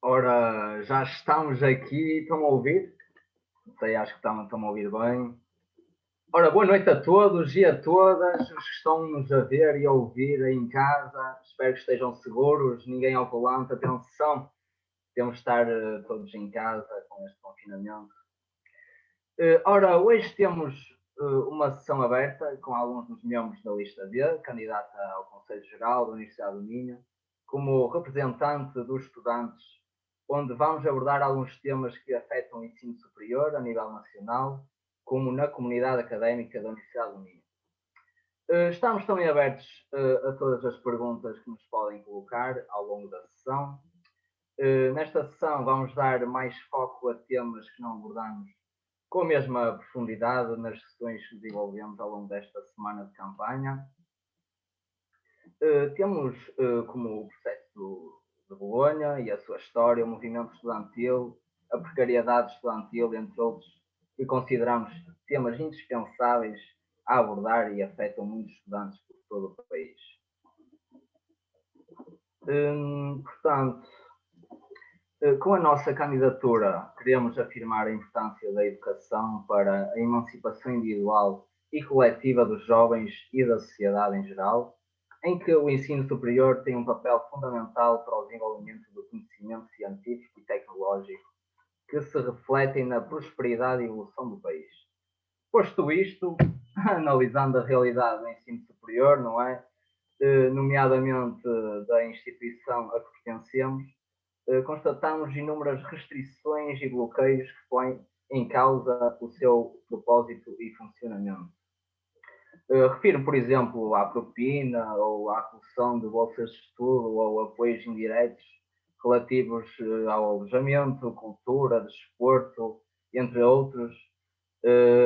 Ora, já estamos aqui, estão a ouvir? Não sei, acho que estão a ouvir bem. Ora, boa noite a todos e a todas os que estão-nos a ver e a ouvir aí em casa. Espero que estejam seguros, ninguém ao volante. Atenção, temos de estar todos em casa com este confinamento. Ora, hoje temos uma sessão aberta com alguns dos membros da lista D, candidata ao Conselho Geral da Universidade do Minho, como representante dos estudantes, onde vamos abordar alguns temas que afetam o ensino superior a nível nacional, como na comunidade académica da Universidade do Minho. Estamos também abertos a todas as perguntas que nos podem colocar ao longo da sessão. Nesta sessão vamos dar mais foco a temas que não abordamos com a mesma profundidade nas sessões que desenvolvemos ao longo desta semana de campanha. Temos como o processo de Bolonha e a sua história, o movimento estudantil, a precariedade estudantil, entre outros, que consideramos temas indispensáveis a abordar e afetam muitos estudantes por todo o país. Portanto, com a nossa candidatura, queremos afirmar a importância da educação para a emancipação individual e coletiva dos jovens e da sociedade em geral, em que o ensino superior tem um papel fundamental para o desenvolvimento do conhecimento científico e tecnológico que se refletem na prosperidade e evolução do país. Posto isto, analisando a realidade do ensino superior, não é? Nomeadamente da instituição a que pertencemos, constatamos inúmeras restrições e bloqueios que põem em causa o seu propósito e funcionamento. Refiro, por exemplo, à propina ou à redução de bolsas de estudo ou apoios indiretos relativos ao alojamento, cultura, desporto, entre outros,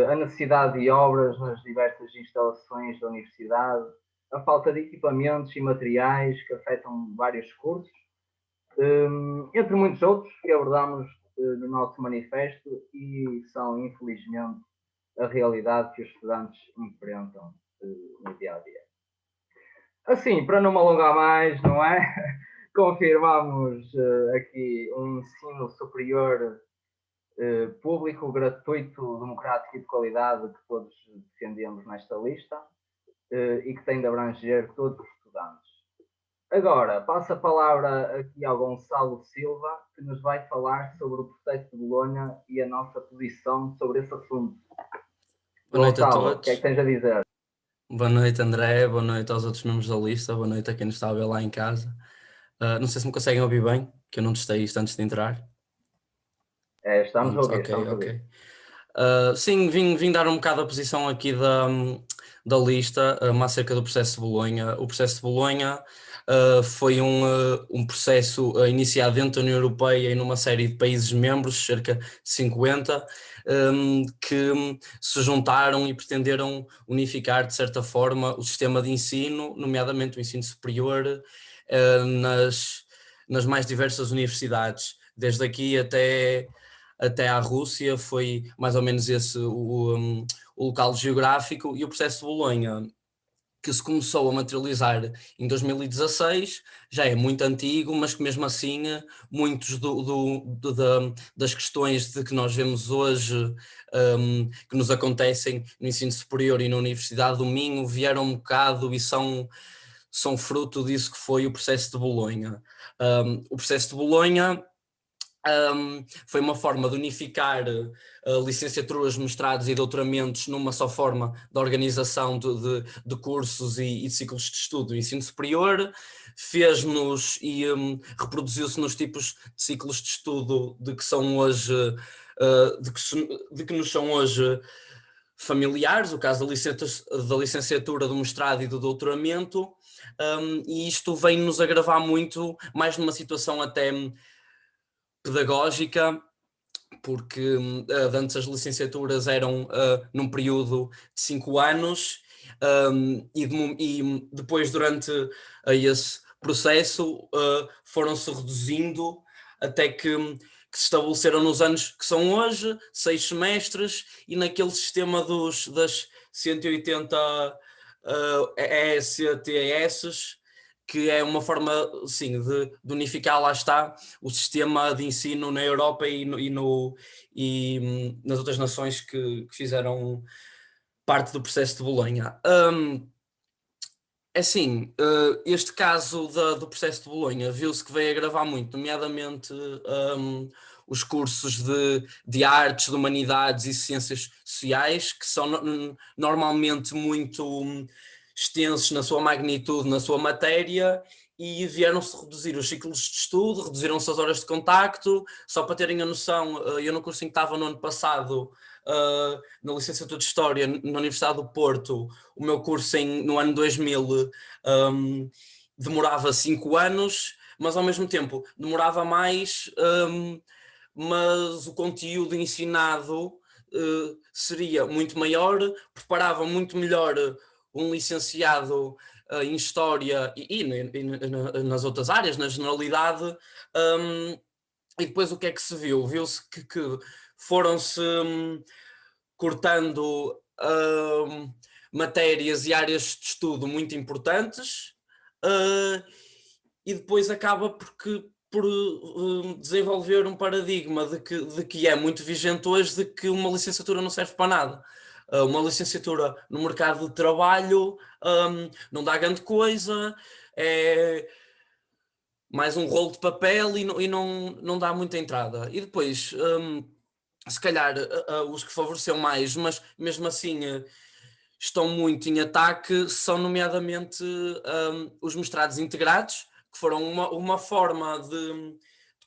a necessidade de obras nas diversas instalações da universidade, a falta de equipamentos e materiais que afetam vários cursos, entre muitos outros que abordamos no nosso manifesto e são, infelizmente, a realidade que os estudantes enfrentam no dia a dia. Assim, para não me alongar mais, não é? Confirmamos aqui um ensino superior público, gratuito, democrático e de qualidade que todos defendemos nesta lista e que tem de abranger todos os estudantes. Agora, passo a palavra aqui ao Gonçalo Silva, que nos vai falar sobre o processo de Bolonha e a nossa posição sobre esse assunto. Boa noite a Gonçalo, o que é que todos. tens a dizer? Boa noite, André. Boa noite aos outros membros da lista. Boa noite a quem nos está a ver lá em casa. Não sei se me conseguem ouvir bem, que eu não testei isto antes de entrar. Estamos a ouvir, Ok, estamos a ok. ouvir. Sim, vim dar um bocado a posição aqui da lista acerca do processo de Bolonha. O processo de Bolonha foi um processo iniciado dentro da União Europeia e numa série de países membros, cerca de 50, que se juntaram e pretenderam unificar, de certa forma, o sistema de ensino, nomeadamente o ensino superior, nas mais diversas universidades, desde aqui até à Rússia. Foi mais ou menos esse o local geográfico. E o processo de Bolonha, que se começou a materializar em 2016, já é muito antigo, mas que mesmo assim muitos das questões de que nós vemos hoje, que nos acontecem no ensino superior e na Universidade do Minho, vieram um bocado e são fruto disso que foi o processo de Bolonha. O processo de Bolonha foi uma forma de unificar licenciaturas, mestrados e doutoramentos numa só forma de organização de cursos e de ciclos de estudo e ensino superior. Fez-nos e reproduziu-se nos tipos de ciclos de estudo de que são hoje, de que nos são hoje familiares, o caso da licenciatura, do mestrado e do doutoramento, e isto vem-nos agravar muito, mais numa situação até pedagógica, porque antes as licenciaturas eram num período de 5 anos, e depois durante esse processo foram-se reduzindo até que se estabeleceram nos anos que são hoje, 6 semestres, e naquele sistema das 180 ECTS, que é uma forma, sim, de unificar, lá está, o sistema de ensino na Europa e nas outras nações que fizeram parte do processo de Bolonha. É assim, este caso do processo de Bolonha viu-se que veio agravar muito, nomeadamente os cursos de artes, de humanidades e ciências sociais, que são normalmente muito extensos na sua magnitude, na sua matéria, e vieram-se reduzir os ciclos de estudo, reduziram-se as horas de contacto. Só para terem a noção, eu no curso em que estava no ano passado, na licenciatura de História, na Universidade do Porto, o meu curso no ano 2000 demorava 5 anos, mas ao mesmo tempo demorava mais, mas o conteúdo ensinado seria muito maior, preparava muito melhor um licenciado em História e nas outras áreas, na generalidade. E depois o que é que se viu? Viu-se que foram-se cortando matérias e áreas de estudo muito importantes, e depois acaba por desenvolver um paradigma de que é muito vigente hoje, de que uma licenciatura não serve para nada. Uma licenciatura no mercado de trabalho não dá grande coisa, é mais um rolo de papel e não dá muita entrada. E depois, se calhar, os que favoreceram mais, mas mesmo assim estão muito em ataque, são nomeadamente os mestrados integrados, que foram uma forma de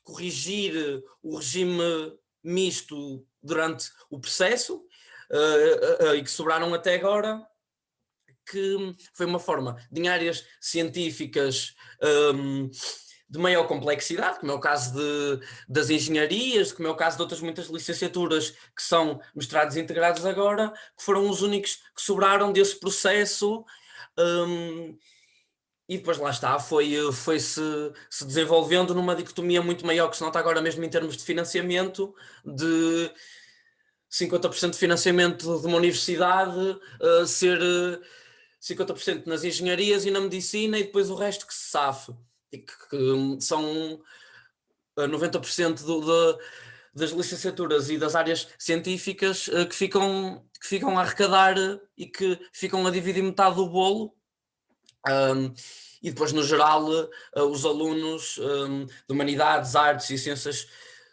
corrigir o regime misto durante o processo, e que sobraram até agora, que foi uma forma de, em áreas científicas de maior complexidade, como é o caso das engenharias, como é o caso de outras muitas licenciaturas que são mestrados integrados agora, que foram os únicos que sobraram desse processo. E depois lá está, foi-se desenvolvendo numa dicotomia muito maior, que se nota agora mesmo em termos de financiamento, de 50% de financiamento de uma universidade, ser 50% nas engenharias e na medicina, e depois o resto que se safe. E que são 90% das licenciaturas e das áreas científicas que ficam a arrecadar e que ficam a dividir metade do bolo. E depois, no geral, os alunos de humanidades, artes e ciências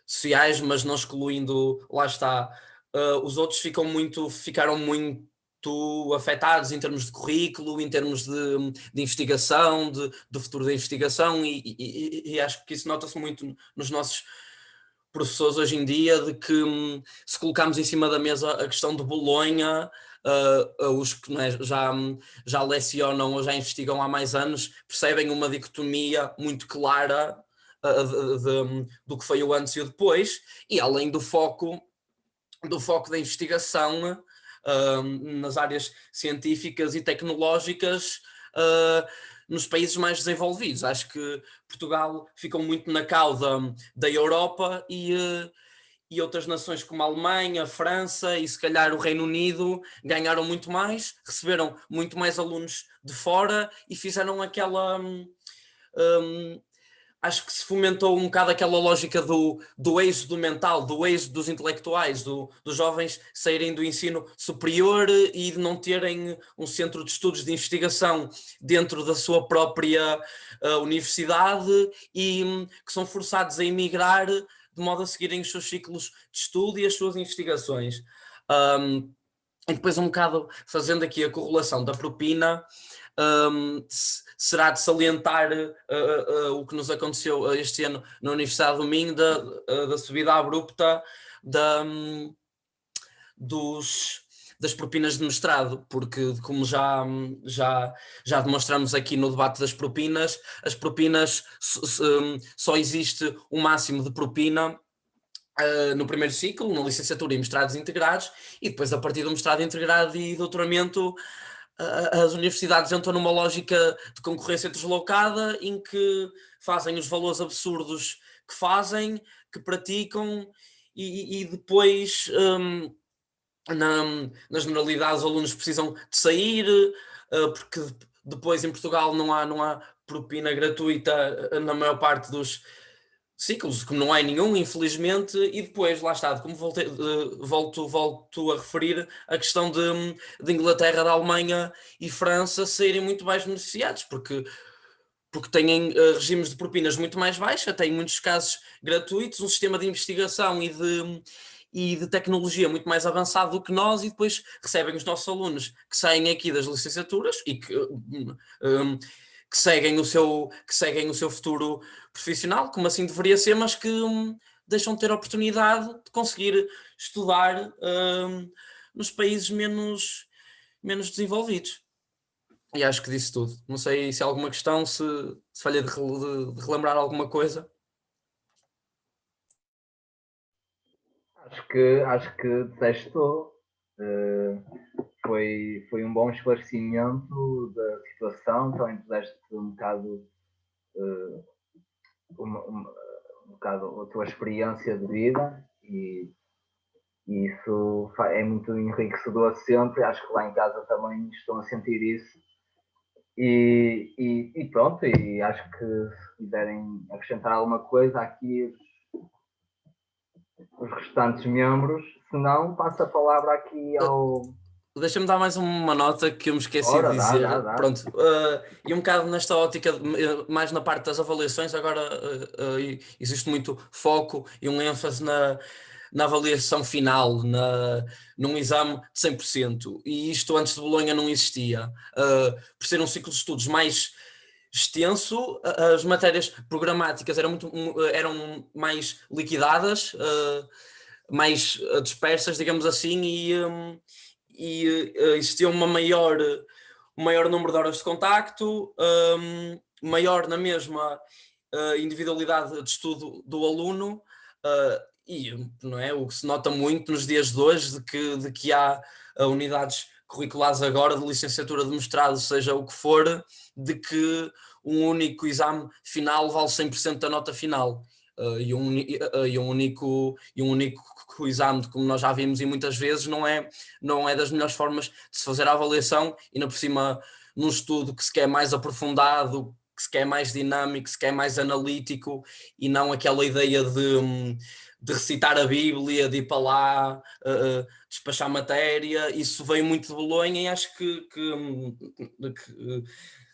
sociais, mas não excluindo, lá está, os outros ficaram muito afetados em termos de currículo, em termos de investigação, do futuro da investigação, e acho que isso nota-se muito nos nossos professores hoje em dia, de que se colocarmos em cima da mesa a questão de Bolonha, os que, né, já lecionam ou já investigam há mais anos, percebem uma dicotomia muito clara do que foi o antes e o depois, e além do foco da investigação nas áreas científicas e tecnológicas nos países mais desenvolvidos. Acho que Portugal ficou muito na cauda da Europa e outras nações como a Alemanha, a França e se calhar o Reino Unido ganharam muito mais, receberam muito mais alunos de fora e fizeram aquela... acho que se fomentou um bocado aquela lógica do êxodo mental, do êxodo dos intelectuais, dos jovens saírem do ensino superior e de não terem um centro de estudos de investigação dentro da sua própria universidade e que são forçados a emigrar de modo a seguirem os seus ciclos de estudo e as suas investigações. E depois um bocado fazendo aqui a correlação da propina, será de salientar o que nos aconteceu este ano na Universidade do Minho, da subida abrupta das propinas de mestrado, porque como já demonstramos aqui no debate das propinas, as propinas só existe um máximo de propina no primeiro ciclo, na licenciatura e mestrados integrados, e depois a partir do mestrado integrado e doutoramento as universidades entram numa lógica de concorrência deslocada em que fazem os valores absurdos que fazem, que praticam e depois na generalidade os alunos precisam de sair porque depois em Portugal não há propina gratuita na maior parte dos ciclos, que não é nenhum, infelizmente, e depois, lá está, como volto a referir, a questão de Inglaterra, da Alemanha e França serem muito mais beneficiados, porque têm regimes de propinas muito mais baixos, têm muitos casos gratuitos, um sistema de investigação e de tecnologia muito mais avançado do que nós, e depois recebem os nossos alunos que saem aqui das licenciaturas e que seguem o seu futuro profissional, como assim deveria ser, mas que deixam de ter a oportunidade de conseguir estudar nos países menos desenvolvidos. E acho que disse tudo. Não sei se há alguma questão, se falha de relembrar alguma coisa. Acho que disseste tudo. Foi um bom esclarecimento da situação, também puseste um bocado, um bocado a tua experiência de vida e isso é muito enriquecedor sempre. Acho que lá em casa também estão a sentir isso. E pronto, e acho que se quiserem acrescentar alguma coisa aqui os restantes membros, se não, passo a palavra aqui ao. Deixa-me dar mais uma nota que eu me esqueci Ora, de dizer. dá. Pronto, e um bocado nesta ótica, mais na parte das avaliações, agora existe muito foco e um ênfase na avaliação final, num exame de 100%. E isto antes de Bolonha não existia. Por ser um ciclo de estudos mais extenso, as matérias programáticas eram mais liquidadas, mais dispersas, digamos assim, e existia um maior número de horas de contacto, maior na mesma individualidade de estudo do aluno, e não é, o que se nota muito nos dias de hoje, de que há unidades curriculares agora de licenciatura de mestrado, seja o que for, de que um único exame final vale 100% da nota final. E um único exame, como nós já vimos e muitas vezes, não é das melhores formas de se fazer a avaliação, e ainda por cima num estudo que se quer mais aprofundado, que se quer mais dinâmico, que se quer mais analítico, e não aquela ideia de recitar a Bíblia, de ir para lá, despachar matéria. Isso veio muito de Bolonha, e acho que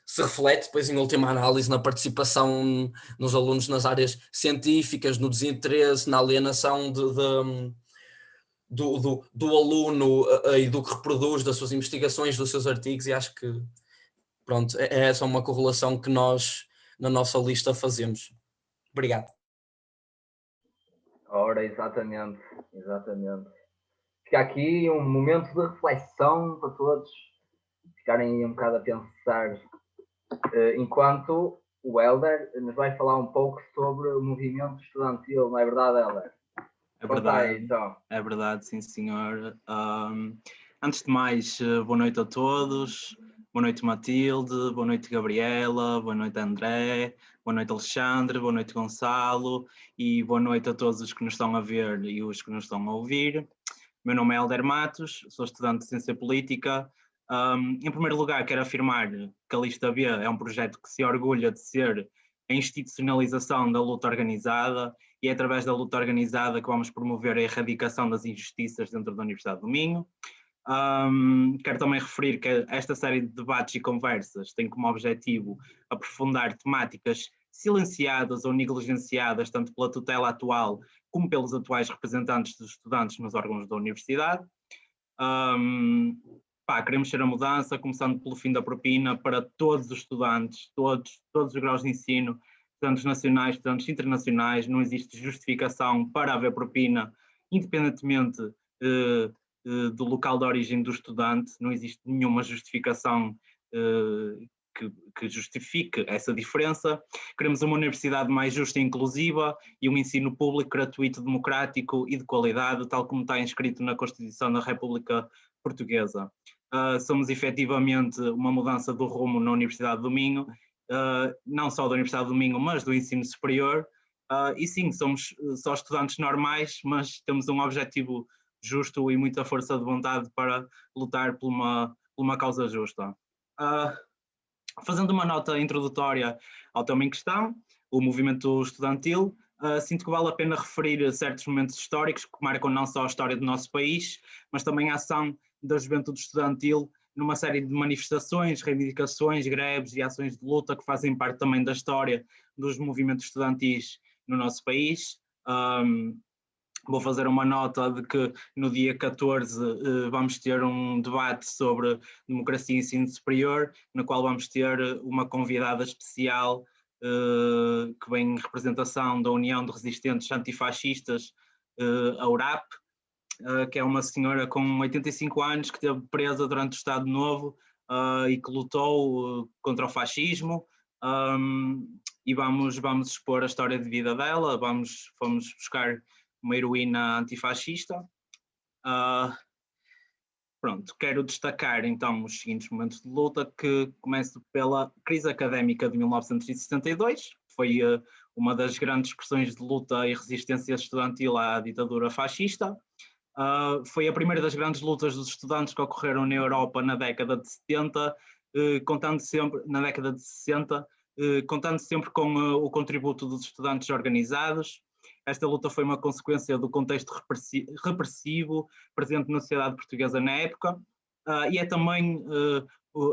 se reflete depois em última análise na participação nos alunos nas áreas científicas, no desinteresse, na alienação do aluno e do que reproduz, das suas investigações, dos seus artigos, e acho que pronto, é essa uma correlação que nós na nossa lista fazemos. Obrigado. Ora, exatamente. Fica aqui um momento de reflexão para todos ficarem um bocado a pensar, enquanto o Helder nos vai falar um pouco sobre o movimento estudantil, não é verdade, Helder? É verdade, aí, então. É verdade, sim senhor. Antes de mais, boa noite a todos. Boa noite, Matilde. Boa noite, Gabriela. Boa noite, André. Boa noite, Alexandre. Boa noite, Gonçalo. E boa noite a todos os que nos estão a ver e os que nos estão a ouvir. Meu nome é Helder Matos, sou estudante de Ciência Política. Em primeiro lugar, quero afirmar que a Lista B é um projeto que se orgulha de ser a institucionalização da luta organizada, e é através da luta organizada que vamos promover a erradicação das injustiças dentro da Universidade do Minho. Quero também referir que esta série de debates e conversas tem como objetivo aprofundar temáticas silenciadas ou negligenciadas tanto pela tutela atual como pelos atuais representantes dos estudantes nos órgãos da universidade. Queremos ser a mudança, começando pelo fim da propina para todos os estudantes, todos os graus de ensino, estudantes nacionais, estudantes internacionais. Não existe justificação para haver propina, independentemente do local de origem do estudante. Não existe nenhuma justificação que justifique essa diferença. Queremos uma universidade mais justa e inclusiva e um ensino público gratuito, democrático e de qualidade, tal como está inscrito na Constituição da República Portuguesa. Somos efetivamente uma mudança do rumo na Universidade do Minho, não só da Universidade do Minho, mas do ensino superior. E sim, somos só estudantes normais, mas temos um objetivo justo e muita força de vontade para lutar por uma causa justa. Fazendo uma nota introdutória ao tema em questão, o movimento estudantil, sinto que vale a pena referir certos momentos históricos que marcam não só a história do nosso país, mas também a ação da juventude estudantil numa série de manifestações, reivindicações, greves e ações de luta que fazem parte também da história dos movimentos estudantis no nosso país. Vou fazer uma nota de que no dia 14 vamos ter um debate sobre democracia e ensino superior, no qual vamos ter uma convidada especial que vem em representação da União de Resistentes Antifascistas, a URAP, que é uma senhora com 85 anos que esteve presa durante o Estado Novo e que lutou contra o fascismo. E vamos expor a história de vida dela, vamos buscar uma heroína antifascista. Pronto, quero destacar então os seguintes momentos de luta, que começo pela crise académica de 1962, que foi uma das grandes expressões de luta e resistência estudantil à ditadura fascista. Foi a primeira das grandes lutas dos estudantes que ocorreram na Europa na década de 70, contando sempre, na década de 60, contando sempre com o contributo dos estudantes organizados. Esta luta foi uma consequência do contexto repressivo presente na sociedade portuguesa na época, e é também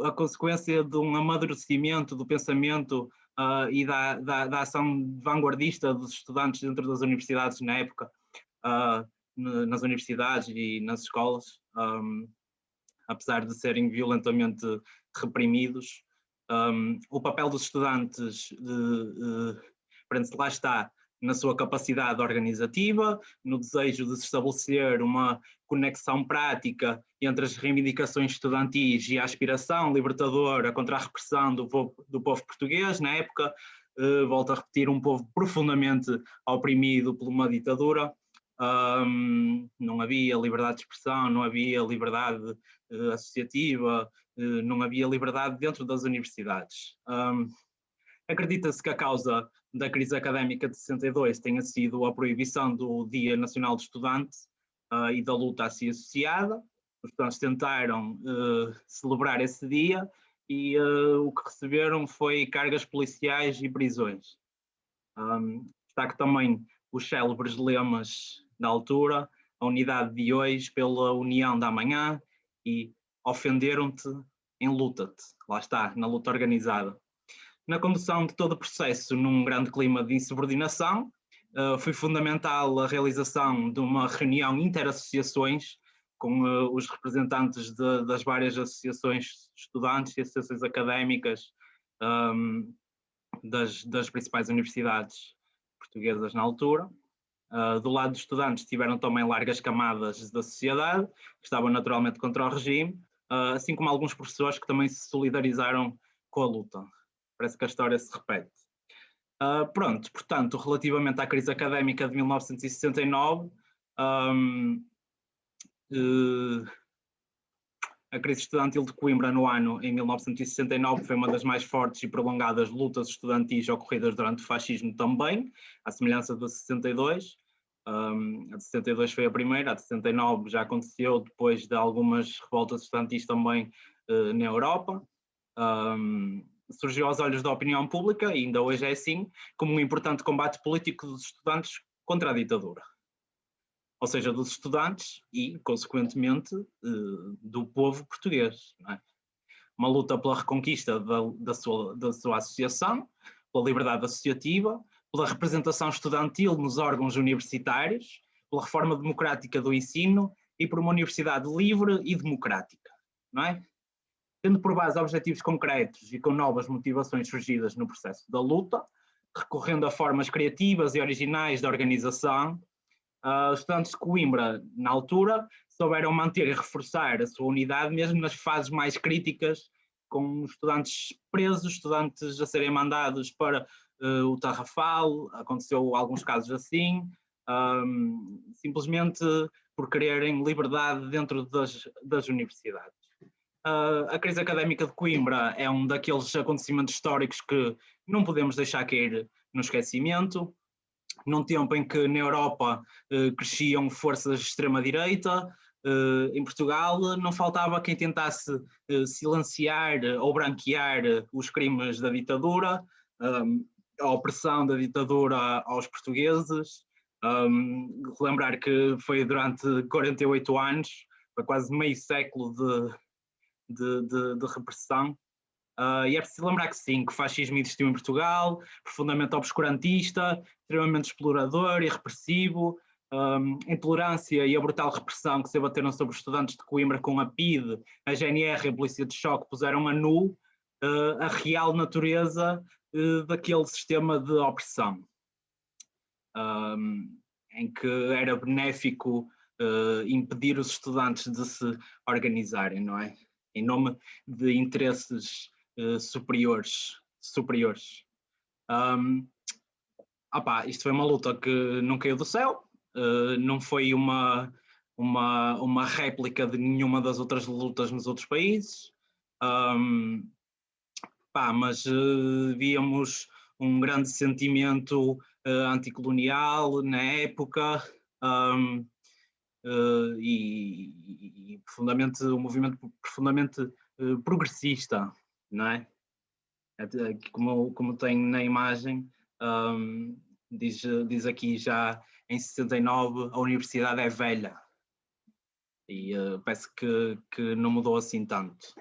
a consequência de um amadurecimento do pensamento e da ação vanguardista dos estudantes dentro das universidades na época, nas universidades e nas escolas, apesar de serem violentamente reprimidos. O papel dos estudantes prende-se, lá está, na sua capacidade organizativa, no desejo de se estabelecer uma conexão prática entre as reivindicações estudantis e a aspiração libertadora contra a repressão do povo português na época. Volto a repetir, um povo profundamente oprimido por uma ditadura. Não havia liberdade de expressão, não havia liberdade associativa, não havia liberdade dentro das universidades. Acredita-se que a causa da crise académica de 62 tenha sido a proibição do Dia Nacional do Estudante e da luta a si associada. Os estudantes tentaram celebrar esse dia e o que receberam foi cargas policiais e prisões. Destaco também os célebres lemas da altura: a unidade de hoje pela união da amanhã e ofenderam-te, enluta-te. Lá está, na luta organizada. Na condução de todo o processo, num grande clima de insubordinação, foi fundamental a realização de uma reunião interassociações com os representantes das várias associações de estudantes e associações académicas das principais universidades portuguesas na altura. Do lado dos estudantes tiveram também largas camadas da sociedade, que estavam naturalmente contra o regime, assim como alguns professores que também se solidarizaram com a luta. Parece que a história se repete. Pronto, portanto, relativamente à crise académica de 1969, a crise estudantil de Coimbra no ano em 1969 foi uma das mais fortes e prolongadas lutas estudantis ocorridas durante o fascismo também, à semelhança da 62. A de 62 foi a primeira, a de 69 já aconteceu depois de algumas revoltas estudantis também na Europa. Surgiu aos olhos da opinião pública, e ainda hoje é assim, como um importante combate político dos estudantes contra a ditadura. Ou seja, dos estudantes e, consequentemente, do povo português. Não é? Uma luta pela reconquista da sua associação, pela liberdade associativa, pela representação estudantil nos órgãos universitários, pela reforma democrática do ensino e por uma universidade livre e democrática. Não é? Tendo por base objetivos concretos e com novas motivações surgidas no processo da luta, recorrendo a formas criativas e originais de organização, os estudantes de Coimbra, na altura, souberam manter e reforçar a sua unidade mesmo nas fases mais críticas, com estudantes presos, estudantes a serem mandados para o Tarrafal, aconteceu alguns casos assim, simplesmente por quererem liberdade dentro das universidades. A crise académica de Coimbra é um daqueles acontecimentos históricos que não podemos deixar cair no esquecimento. Num tempo em que na Europa cresciam forças de extrema-direita, em Portugal não faltava quem tentasse silenciar ou branquear os crimes da ditadura, a opressão da ditadura aos portugueses. Lembrar que foi durante 48 anos, foi quase meio século de repressão. E é preciso lembrar que sim, que o fascismo existiu em Portugal, profundamente obscurantista, extremamente explorador e repressivo. A intolerância e a brutal repressão que se abateram sobre os estudantes de Coimbra com a PIDE, a GNR e a Polícia de Choque puseram a nu a real natureza daquele sistema de opressão, em que era benéfico impedir os estudantes de se organizarem, não é? Em nome de interesses superiores. Isto foi uma luta que não caiu do céu, não foi uma réplica de nenhuma das outras lutas nos outros países, mas víamos um grande sentimento anticolonial na época, e profundamente, um movimento profundamente progressista, não é? Como tem na imagem, diz aqui já em 69 a universidade é velha, e parece que não mudou assim tanto.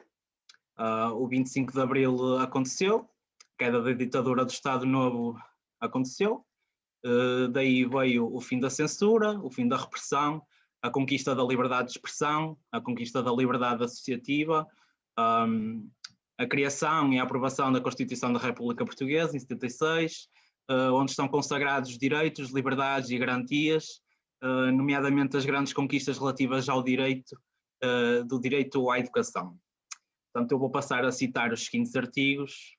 O 25 de Abril aconteceu, a queda da ditadura do Estado Novo aconteceu, daí veio o fim da censura, o fim da repressão, a conquista da liberdade de expressão, a conquista da liberdade associativa, a criação e a aprovação da Constituição da República Portuguesa, em 76, onde estão consagrados direitos, liberdades e garantias, nomeadamente as grandes conquistas relativas ao direito, do direito à educação. Portanto, eu vou passar a citar os seguintes artigos.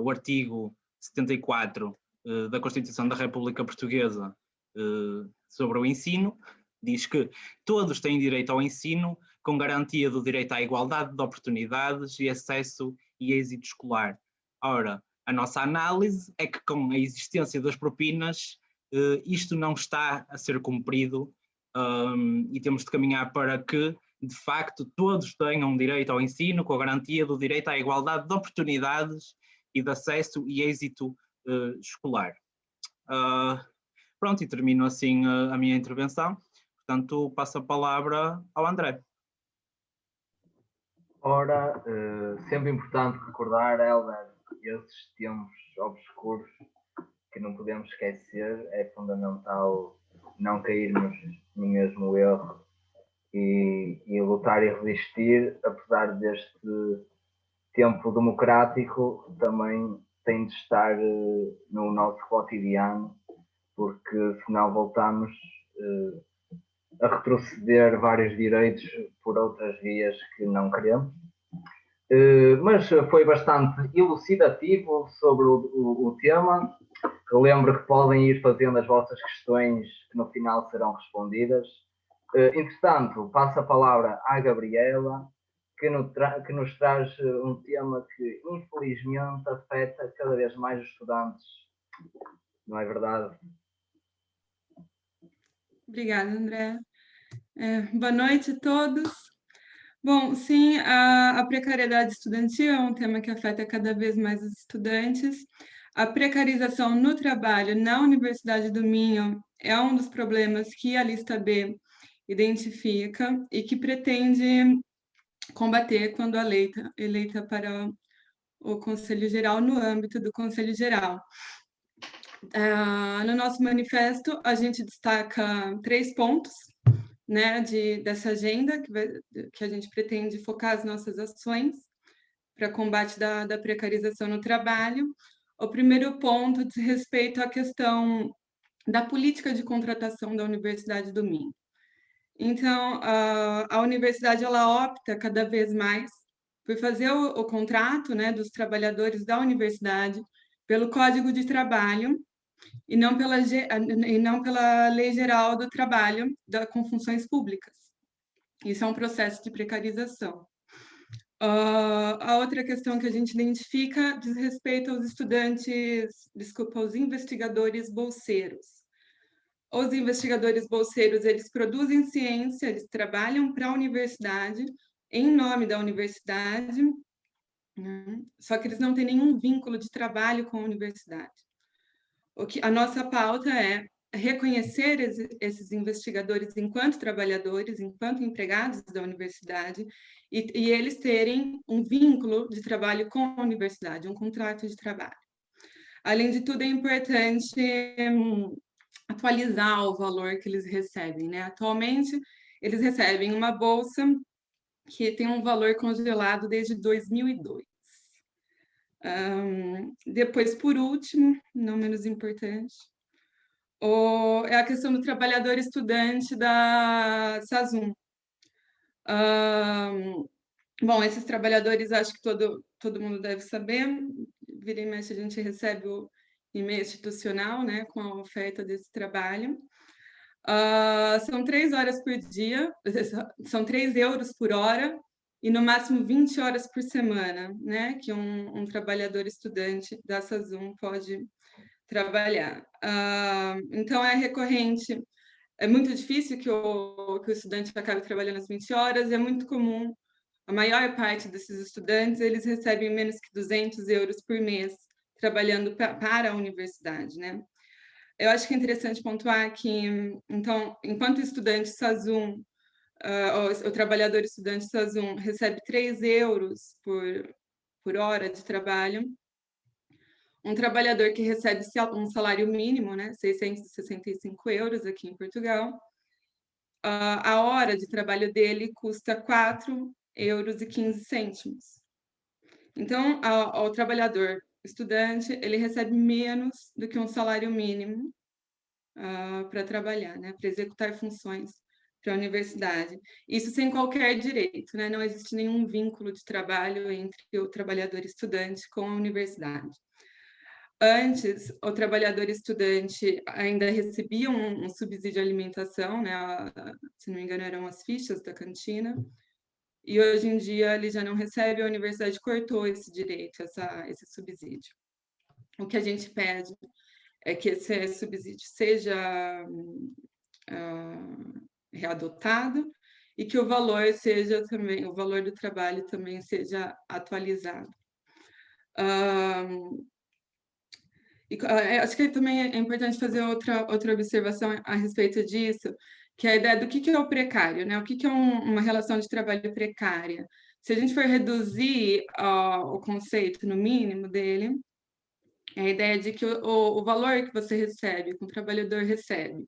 O artigo 74 da Constituição da República Portuguesa sobre o ensino diz que todos têm direito ao ensino, com garantia do direito à igualdade de oportunidades e acesso e êxito escolar. Ora, a nossa análise é que com a existência das propinas, isto não está a ser cumprido, e temos de caminhar para que, de facto, todos tenham direito ao ensino, com a garantia do direito à igualdade de oportunidades e de acesso e êxito escolar. Pronto, e termino assim a minha intervenção. Portanto, passo a palavra ao André. Ora, sempre importante recordar, Helder, esses tempos obscuros que não podemos esquecer. É fundamental não cairmos no mesmo erro e lutar e resistir, apesar deste tempo democrático, também tem de estar no nosso cotidiano, porque senão voltamos a retroceder vários direitos por outras vias que não queremos. Mas foi bastante elucidativo sobre o tema. Relembro que podem ir fazendo as vossas questões, que no final serão respondidas. Entretanto, passo a palavra à Gabriela, que nos traz um tema que infelizmente afeta cada vez mais os estudantes. Não é verdade? Obrigada, André. Boa noite a todos. Bom, sim, a precariedade estudantil é um tema que afeta cada vez mais os estudantes. A precarização no trabalho na Universidade do Minho é um dos problemas que a lista B identifica e que pretende combater quando eleita para o Conselho Geral, no âmbito do Conselho Geral. No nosso manifesto, a gente destaca 3 pontos, né, dessa agenda que a gente pretende focar as nossas ações para combate da precarização no trabalho. O primeiro ponto diz respeito à questão da política de contratação da Universidade do Minho. Então, a universidade ela opta cada vez mais por fazer o contrato, né, dos trabalhadores da universidade pelo Código de Trabalho e não pela Lei Geral do Trabalho com funções públicas. Isso é um processo de precarização. A outra questão que a gente identifica diz respeito aos estudantes, aos investigadores bolseiros. os investigadores bolseiros, eles produzem ciência, eles trabalham para a universidade, em nome da universidade, né? Só que eles não têm nenhum vínculo de trabalho com a universidade. A nossa pauta é reconhecer esses investigadores enquanto trabalhadores, enquanto empregados da universidade, e eles terem um vínculo de trabalho com a universidade, um contrato de trabalho. Além de tudo, é importante atualizar o valor que eles recebem, né? Atualmente, eles recebem uma bolsa que tem um valor congelado desde 2002. Depois, por último, não menos importante, é a questão do trabalhador estudante da SASUM. Bom, esses trabalhadores, acho que todo mundo deve saber, vira e mexe a gente recebe o e-mail institucional, né, com a oferta desse trabalho. São 3 horas por dia, são 3 euros por hora, e no máximo 20 horas por semana, né, que um trabalhador estudante da SASUM pode trabalhar. Então, é recorrente, é muito difícil que o estudante acabe trabalhando as 20 horas, é muito comum, a maior parte desses estudantes, eles recebem menos que 200 euros por mês, trabalhando para a universidade, né? Eu acho que é interessante pontuar que, então, enquanto o estudante SASUM, o trabalhador estudante SASUM recebe 3 euros por hora de trabalho, um trabalhador que recebe um salário mínimo, né, 665 euros aqui em Portugal, a hora de trabalho dele custa 4,15 euros. Então, o trabalhador estudante, ele recebe menos do que um salário mínimo para trabalhar, né, para executar funções para a universidade. Isso sem qualquer direito, né? Não existe nenhum vínculo de trabalho entre o trabalhador estudante com a universidade. Antes, o trabalhador estudante ainda recebia um subsídio de alimentação, né? Se não me engano, eram as fichas da cantina, e hoje em dia ele já não recebe, a universidade cortou esse direito, esse subsídio. O que a gente pede é que esse subsídio seja readotado e que o valor seja também, o valor do trabalho também seja atualizado. Acho que também é importante fazer outra observação a respeito disso, que é a ideia do que é o precário, né? O que é uma relação de trabalho precária? Se a gente for reduzir o conceito no mínimo dele, é a ideia de que o valor que você recebe, que o trabalhador recebe,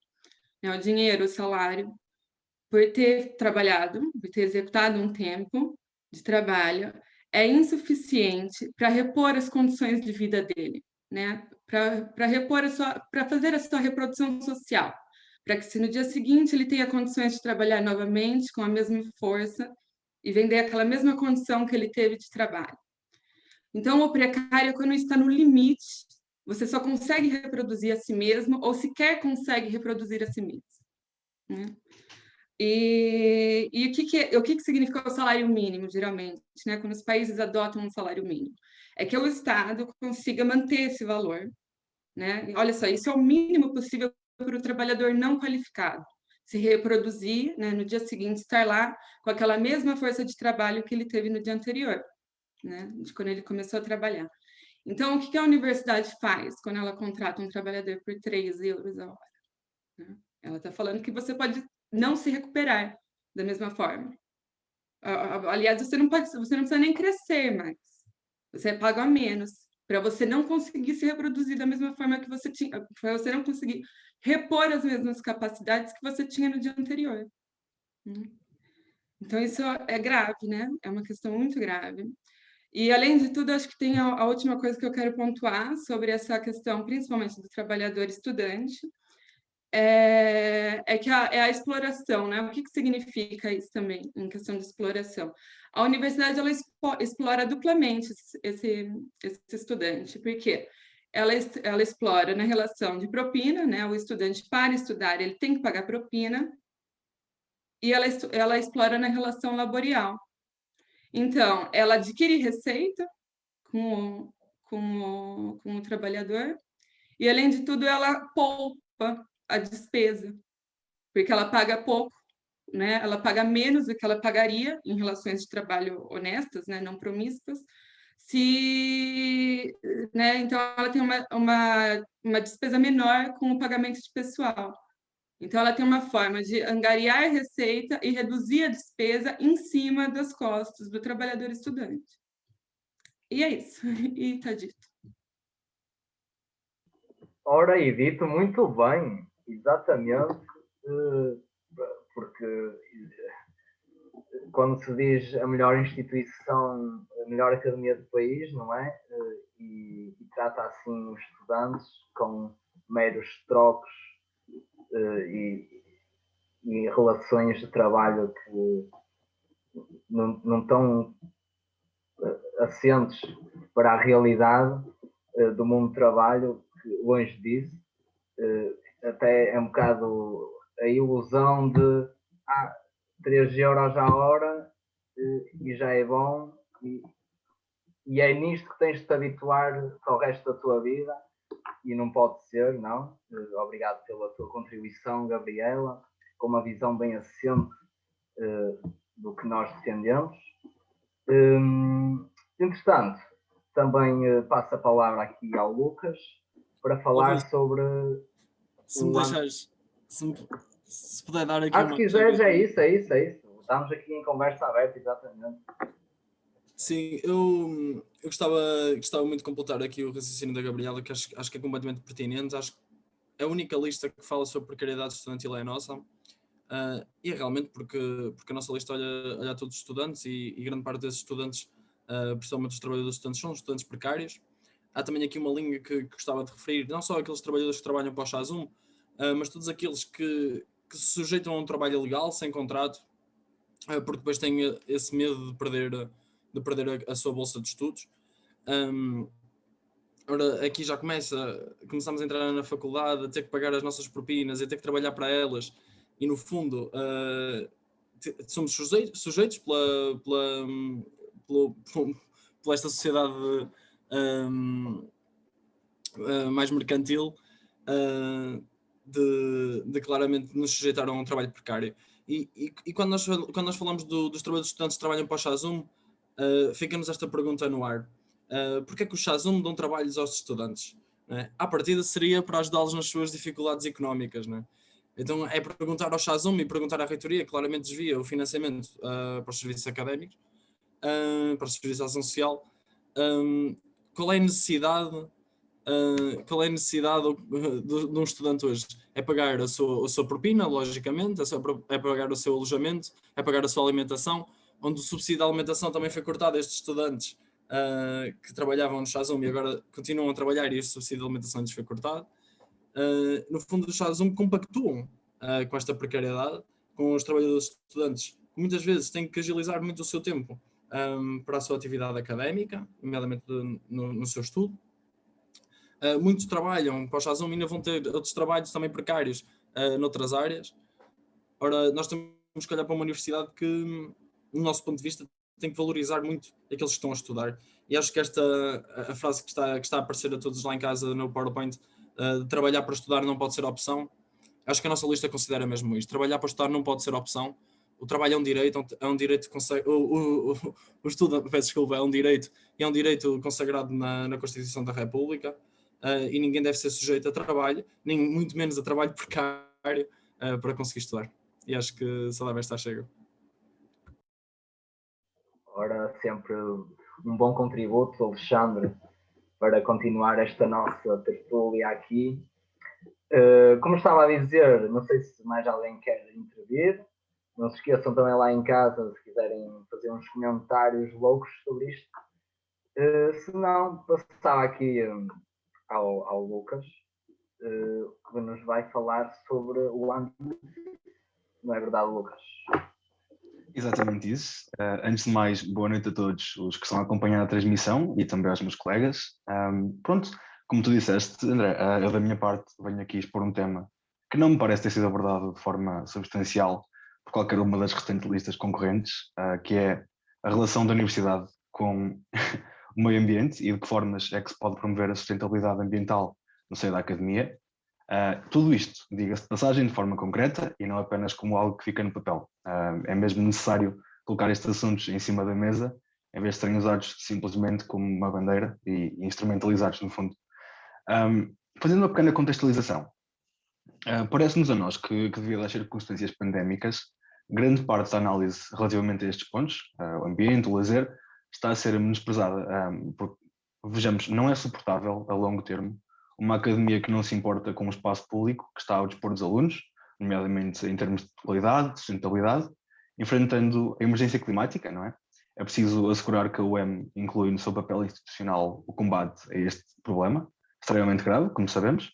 né? O dinheiro, o salário, por ter trabalhado, por ter executado um tempo de trabalho, é insuficiente para repor as condições de vida dele, né? Para fazer a sua reprodução social, para que se no dia seguinte ele tenha condições de trabalhar novamente com a mesma força e vender aquela mesma condição que ele teve de trabalho. Então, o precário, quando está no limite, você só consegue reproduzir a si mesmo ou sequer consegue reproduzir a si mesmo, né? E o que significa o salário mínimo, geralmente, né? Quando os países adotam um salário mínimo? É que o Estado consiga manter esse valor, né? Olha só, isso é o mínimo possível para o trabalhador não qualificado se reproduzir, né? No dia seguinte, estar lá com aquela mesma força de trabalho que ele teve no dia anterior, né? De quando ele começou a trabalhar. Então, o que a universidade faz quando ela contrata um trabalhador por 3 euros a hora? Né? Ela está falando que você pode não se recuperar da mesma forma. Aliás, você não precisa nem crescer mais. Você paga menos para você não conseguir se reproduzir da mesma forma que você tinha, para você não conseguir repor as mesmas capacidades que você tinha no dia anterior. Então, isso é grave, né? É uma questão muito grave. E, além de tudo, acho que tem a última coisa que eu quero pontuar sobre essa questão, principalmente do trabalhador estudante, que é a exploração, né? O que significa isso também, em questão de exploração? A universidade, ela explora duplamente esse estudante, porque ela explora na relação de propina, né? O estudante, para estudar, ele tem que pagar propina, e ela explora na relação laboral. Então, ela adquire receita com o trabalhador, e, além de tudo, ela poupa a despesa, porque ela paga pouco, né? Ela paga menos do que ela pagaria em relações de trabalho honestas, né? Não promíscuas. Né? Então, ela tem uma despesa menor com o pagamento de pessoal. Então, ela tem uma forma de angariar receita e reduzir a despesa em cima dos custos do trabalhador estudante. E é isso. E tá dito. Ora, e dito muito bem, exatamente, porque quando se diz a melhor instituição, a melhor academia do país, não é? E trata assim os estudantes com meros trocos e relações de trabalho que não estão assentes para a realidade do mundo do trabalho, longe disso. Até é um bocado a ilusão de 3 euros a hora e já é bom, e é nisto que tens de te habituar para o resto da tua vida, e não pode ser, não. Obrigado pela tua contribuição, Gabriela, com uma visão bem assente do que nós defendemos. Entretanto, também passo a palavra aqui ao Lucas para falar sobre... Se me deixares, se puder dar aqui se quiseres, é isso. Estamos aqui em conversa aberta, exatamente. Sim, eu gostava muito de completar aqui o raciocínio da Gabriela, que acho que é completamente pertinente. Acho que a única lista que fala sobre precariedade estudantil é a nossa. E é realmente porque a nossa lista olha a todos os estudantes e grande parte desses estudantes, principalmente os trabalhadores estudantes, são estudantes precários. Há também aqui uma linha que gostava de referir, não só aqueles trabalhadores que trabalham para o Chazum, mas todos aqueles que se sujeitam a um trabalho ilegal, sem contrato, porque depois têm esse medo de perder a sua bolsa de estudos. Ora, aqui já começamos a entrar na faculdade, a ter que pagar as nossas propinas, a ter que trabalhar para elas, e no fundo somos sujeitos pela esta sociedade mais mercantil de claramente nos sujeitar a um trabalho precário. E quando nós falamos dos trabalhadores estudantes que trabalham para o Chazum, fica-nos esta pergunta no ar. Porquê é que os Chazum dão trabalhos aos estudantes? Né? À partida seria para ajudá-los nas suas dificuldades económicas. Né? Então é perguntar ao Chazum e perguntar à reitoria, que claramente desvia o financiamento para os serviços académicos, para os serviços de ação social, qual é a necessidade de um estudante hoje? É pagar a sua propina, logicamente, é pagar o seu alojamento, é pagar a sua alimentação, onde o subsídio da alimentação também foi cortado a estes estudantes que trabalhavam no Chazum e agora continuam a trabalhar, e este subsídio de alimentação lhes foi cortado. No fundo, os Chazum compactuam com esta precariedade, com os trabalhadores estudantes, que muitas vezes têm que agilizar muito o seu tempo para a sua atividade académica, nomeadamente no seu estudo. Muitos trabalham para o Chazum e ainda vão ter outros trabalhos também precários noutras áreas. Ora, nós temos que olhar para uma universidade que, no nosso ponto de vista, tem que valorizar muito aqueles que estão a estudar. E acho que a frase que está a aparecer a todos lá em casa no PowerPoint, de trabalhar para estudar não pode ser opção, acho que a nossa lista considera mesmo isto. Trabalhar para estudar não pode ser opção. O trabalho é um direito o estudo, peço desculpa, é um direito, e é um direito consagrado na Constituição da República, e ninguém deve ser sujeito a trabalho, nem muito menos a trabalho precário, para conseguir estudar. E acho que só deve estar chego. Ora, sempre um bom contributo, Alexandre, para continuar esta nossa tertúlia aqui. Como estava a dizer, não sei se mais alguém quer intervir. Não se esqueçam também lá em casa, se quiserem fazer uns comentários loucos sobre isto. Se não, passava aqui ao Lucas, que nos vai falar sobre o ano. Não é verdade, Lucas? Exatamente isso. Antes de mais, boa noite a todos os que estão a acompanhar a transmissão e também aos meus colegas. Pronto, como tu disseste, André, eu da minha parte venho aqui expor um tema que não me parece ter sido abordado de forma substancial por qualquer uma das restantes listas concorrentes, que é a relação da universidade com o meio ambiente e de que formas é que se pode promover a sustentabilidade ambiental no seio da academia. Tudo isto, diga-se de passagem, de forma concreta e não apenas como algo que fica no papel. É mesmo necessário colocar estes assuntos em cima da mesa, em vez de serem usados simplesmente como uma bandeira e instrumentalizados, no fundo. Fazendo uma pequena contextualização, parece-nos a nós que devido às circunstâncias pandémicas, grande parte da análise relativamente a estes pontos, o ambiente, o lazer, está a ser menosprezada, porque, vejamos, não é suportável a longo termo uma academia que não se importa com o espaço público que está ao dispor dos alunos, nomeadamente em termos de qualidade, de sustentabilidade, enfrentando a emergência climática, não é? É preciso assegurar que a UEM inclui no seu papel institucional o combate a este problema, extremamente grave, como sabemos,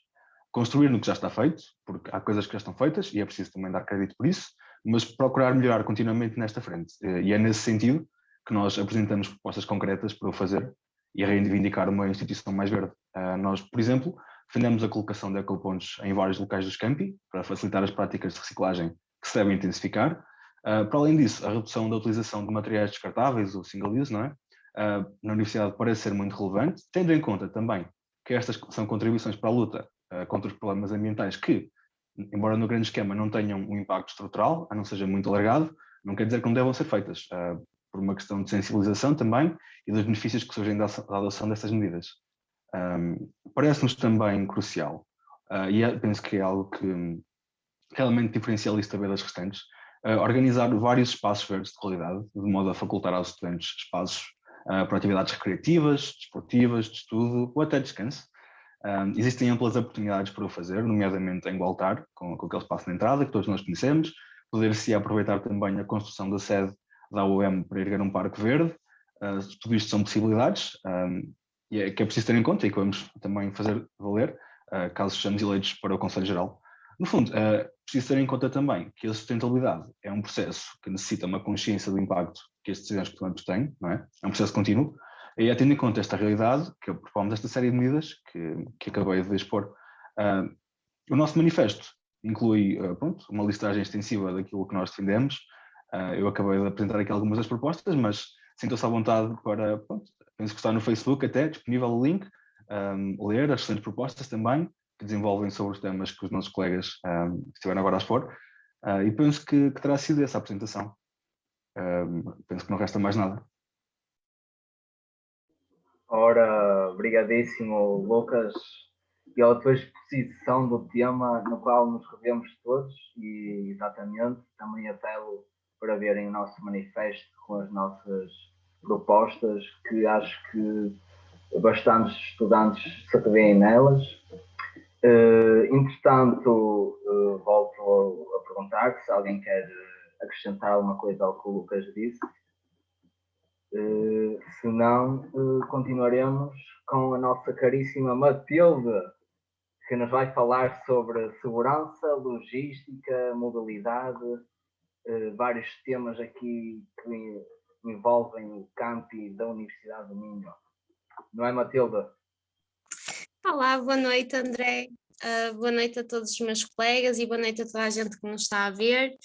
construir no que já está feito, porque há coisas que já estão feitas e é preciso também dar crédito por isso, mas procurar melhorar continuamente nesta frente. E é nesse sentido que nós apresentamos propostas concretas para o fazer e a reivindicar uma instituição mais verde. Nós, por exemplo, defendemos a colocação de ecopontos em vários locais dos campi para facilitar as práticas de reciclagem que se devem intensificar. Para além disso, a redução da utilização de materiais descartáveis, o single use, não é? Na universidade parece ser muito relevante, tendo em conta também que estas são contribuições para a luta contra os problemas ambientais que, embora no grande esquema não tenham um impacto estrutural, a não seja muito alargado, não quer dizer que não devam ser feitas, por uma questão de sensibilização também e dos benefícios que surgem da adoção destas medidas. Parece-nos também crucial, e penso que é algo que realmente diferencia a lista B das restantes, organizar vários espaços verdes de qualidade, de modo a facultar aos estudantes espaços para atividades recreativas, desportivas, de estudo ou até descanso. Existem amplas oportunidades para o fazer, nomeadamente em Gualtar, com aquele espaço de entrada que todos nós conhecemos, poder-se aproveitar também a construção da sede da UEM para erguer um parque verde. Tudo isto são possibilidades e é que é preciso ter em conta e que vamos também fazer valer caso sejamos eleitos para o Conselho Geral. No fundo, preciso ter em conta também que a sustentabilidade é um processo que necessita uma consciência do impacto que estes decisões que tomamos têm, não é? É um processo contínuo. E tendo em conta esta realidade, que propomos esta série de medidas que acabei de expor, o nosso manifesto inclui uma listagem extensiva daquilo que nós defendemos. Eu acabei de apresentar aqui algumas das propostas, mas sintam-se à vontade para, penso que está no Facebook até, disponível o link, ler as restantes propostas também, que desenvolvem sobre os temas que os nossos colegas estiveram agora a expor, e penso que terá sido essa a apresentação. Penso que não resta mais nada. Ora, obrigadíssimo, Lucas, pela tua exposição do tema no qual nos revemos todos e, exatamente, também apelo para verem o nosso manifesto com as nossas propostas, que acho que bastantes estudantes se revêem nelas. Entretanto, volto a perguntar se alguém quer acrescentar alguma coisa ao que o Lucas disse. Se não, continuaremos com a nossa caríssima Matilde, que nos vai falar sobre segurança, logística, modalidade, vários temas aqui que envolvem o campi da Universidade do Minho. Não é, Matilde? Olá, boa noite, André. Boa noite a todos os meus colegas e boa noite a toda a gente que nos está a ver.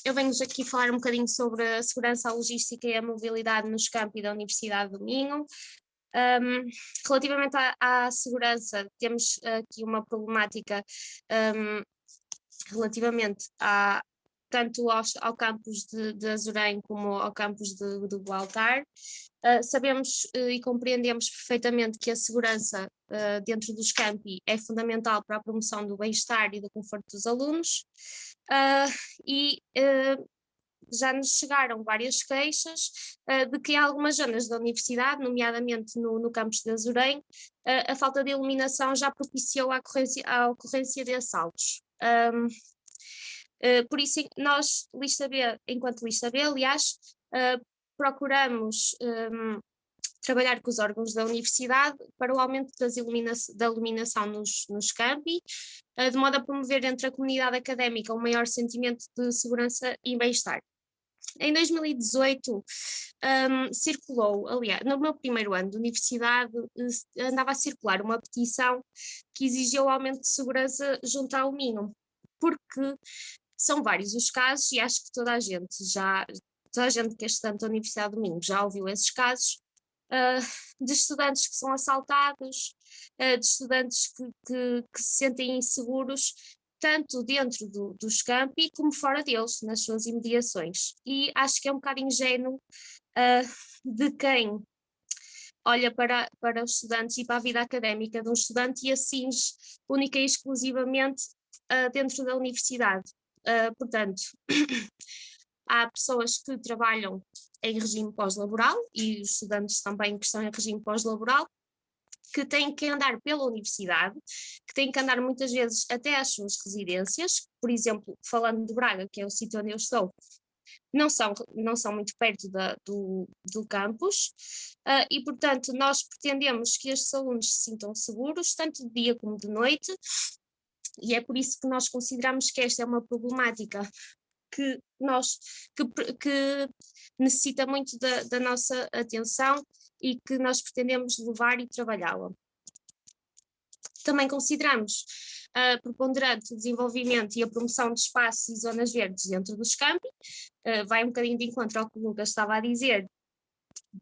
Eu venho-vos aqui falar um bocadinho sobre a segurança, a logística e a mobilidade nos campi da Universidade do Minho. Relativamente à segurança, temos aqui uma problemática relativamente tanto ao campus de Azurém como ao campus de Gualtar. Sabemos e compreendemos perfeitamente que a segurança dentro dos campi é fundamental para a promoção do bem-estar e do conforto dos alunos, já nos chegaram várias queixas de que em algumas zonas da universidade, nomeadamente no campus de Azurém, a falta de iluminação já propiciou a ocorrência de assaltos. Por isso, nós, enquanto lista B, aliás, procuramos trabalhar com os órgãos da universidade para o aumento da iluminação nos campi, de modo a promover entre a comunidade académica um maior sentimento de segurança e bem-estar. Em 2018, circulou, aliás, no meu primeiro ano de universidade, andava a circular uma petição que exigia o aumento de segurança junto ao Minho, porque são vários os casos e acho que toda a gente que é estudante da Universidade do Minho já ouviu esses casos, de estudantes que são assaltados, de estudantes que se sentem inseguros, tanto dentro dos campi como fora deles, nas suas imediações. E acho que é um bocado ingênuo de quem olha para os estudantes e para a vida académica de um estudante e a cinge única e exclusivamente dentro da universidade. Portanto, há pessoas que trabalham em regime pós-laboral e os estudantes também que estão em regime pós-laboral, que têm que andar pela universidade, que têm que andar muitas vezes até às suas residências, por exemplo, falando de Braga, que é o sítio onde eu estou, não são muito perto do campus, e portanto nós pretendemos que estes alunos se sintam seguros, tanto de dia como de noite, e é por isso que nós consideramos que esta é uma problemática que necessita muito da nossa atenção e que nós pretendemos levar e trabalhá-la. Também consideramos preponderante o desenvolvimento e a promoção de espaços e zonas verdes dentro dos campi. Vai um bocadinho de encontro ao que o Lucas estava a dizer,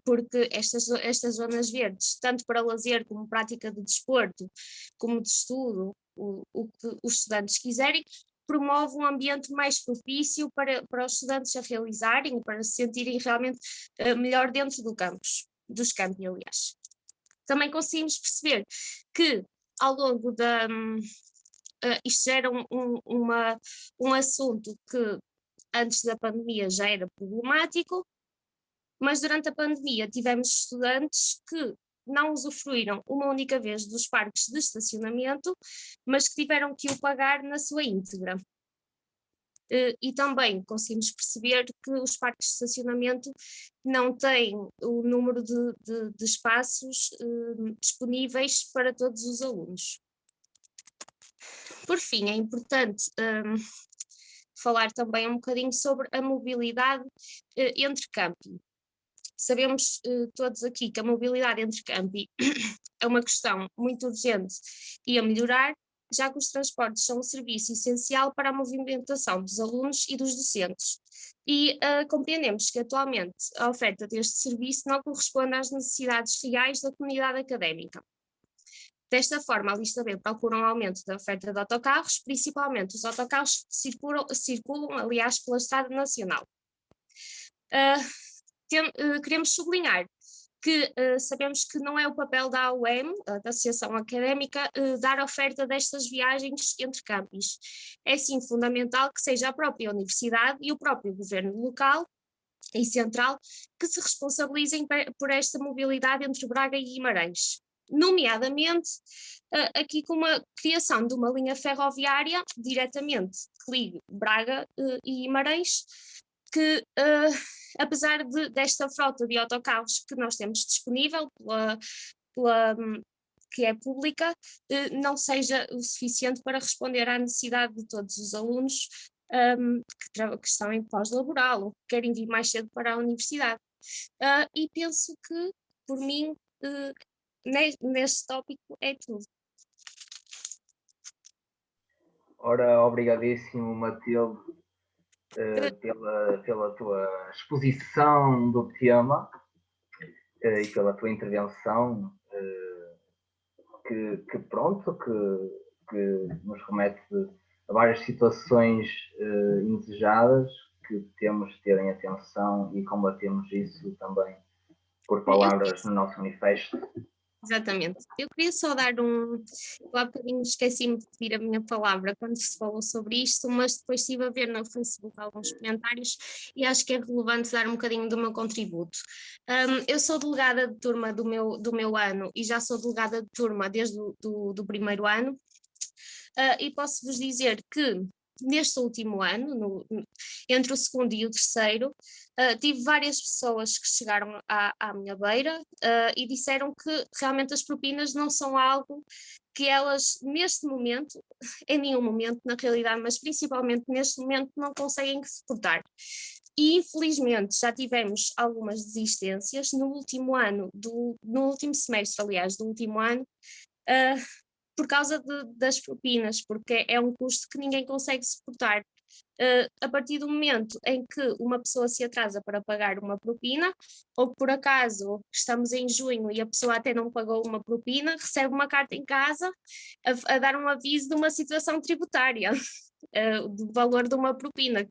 porque estas zonas verdes, tanto para lazer como prática de desporto, como de estudo, o que os estudantes quiserem, promove um ambiente mais propício para os estudantes a realizarem e para se sentirem realmente melhor dentro dos campi, aliás. Também conseguimos perceber que ao longo isto já era um assunto que antes da pandemia já era problemático, mas durante a pandemia tivemos estudantes que não usufruíram uma única vez dos parques de estacionamento, mas que tiveram que o pagar na sua íntegra. E também conseguimos perceber que os parques de estacionamento não têm o número de espaços disponíveis para todos os alunos. Por fim, é importante falar também um bocadinho sobre a mobilidade entre campi. Sabemos todos aqui que a mobilidade entre campi é uma questão muito urgente e a melhorar, já que os transportes são um serviço essencial para a movimentação dos alunos e dos docentes. E compreendemos que atualmente a oferta deste serviço não corresponde às necessidades reais da comunidade académica. Desta forma, a lista B procura um aumento da oferta de autocarros, principalmente os autocarros que circulam, aliás, pela Estrada Nacional. Queremos sublinhar que sabemos que não é o papel da AUM, da Associação Académica, dar oferta destas viagens entre campis. É sim fundamental que seja a própria universidade e o próprio governo local e central que se responsabilizem por esta mobilidade entre Braga e Guimarães. Nomeadamente, aqui com a criação de uma linha ferroviária diretamente que ligue Braga e Guimarães, que apesar desta frota de autocarros que nós temos disponível, que é pública, não seja o suficiente para responder à necessidade de todos os alunos que estão em pós-laboral ou que querem vir mais cedo para a universidade. E penso que, por mim, neste tópico é tudo. Ora, obrigadíssimo, Matilde, pela tua exposição do tema e pela tua intervenção, que nos remete a várias situações indesejadas que temos de ter em atenção e combatemos isso também por palavras no nosso manifesto. Exatamente. Eu queria só dar há bocadinho esqueci-me de pedir a minha palavra quando se falou sobre isto, mas depois estive a ver no Facebook alguns comentários e acho que é relevante dar um bocadinho do meu contributo. Eu sou delegada de turma do meu ano e já sou delegada de turma desde do primeiro ano, e posso-vos dizer que neste último ano, entre o segundo e o terceiro, tive várias pessoas que chegaram à minha beira e disseram que realmente as propinas não são algo que elas, neste momento, em nenhum momento na realidade, mas principalmente neste momento, não conseguem suportar. E infelizmente já tivemos algumas desistências no último ano, no último semestre, aliás, do último ano, por causa das propinas, porque é um custo que ninguém consegue suportar. a partir do momento em que uma pessoa se atrasa para pagar uma propina, ou que por acaso estamos em junho e a pessoa até não pagou uma propina, recebe uma carta em casa a dar um aviso de uma situação tributária. Do valor de uma propina,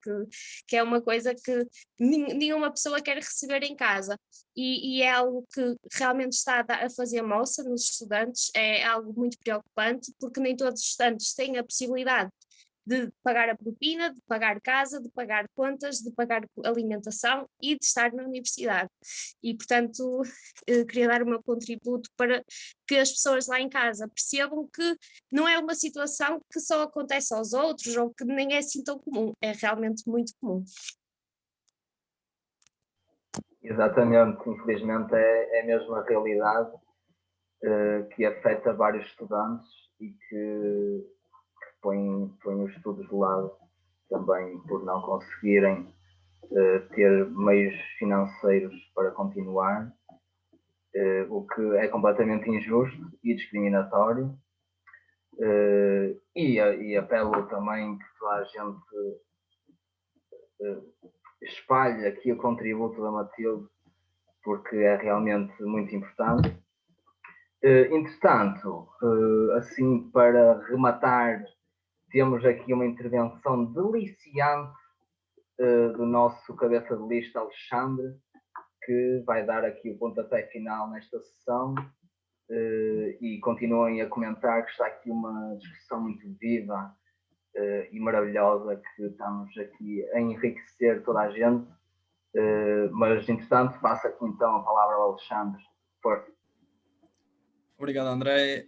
que é uma coisa que nenhuma pessoa quer receber em casa, e é algo que realmente está a fazer moça nos estudantes, é algo muito preocupante, porque nem todos os estudantes têm a possibilidade de pagar a propina, de pagar casa, de pagar contas, de pagar alimentação e de estar na universidade. E, portanto, queria dar o meu contributo para que as pessoas lá em casa percebam que não é uma situação que só acontece aos outros ou que nem é assim tão comum, é realmente muito comum. Exatamente, infelizmente é mesmo a realidade que afeta vários estudantes e que põe os estudos de lado também por não conseguirem ter meios financeiros para continuar, o que é completamente injusto e discriminatório. E apelo também que toda a gente espalhe aqui o contributo da Matilde, porque é realmente muito importante. Entretanto, assim para rematar, temos aqui uma intervenção deliciante do nosso cabeça de lista, Alexandre, que vai dar aqui o pontapé final nesta sessão, e continuem a comentar, que está aqui uma discussão muito viva e maravilhosa, que estamos aqui a enriquecer toda a gente. Mas, entretanto, passo aqui então a palavra ao Alexandre. Força. Obrigado, André.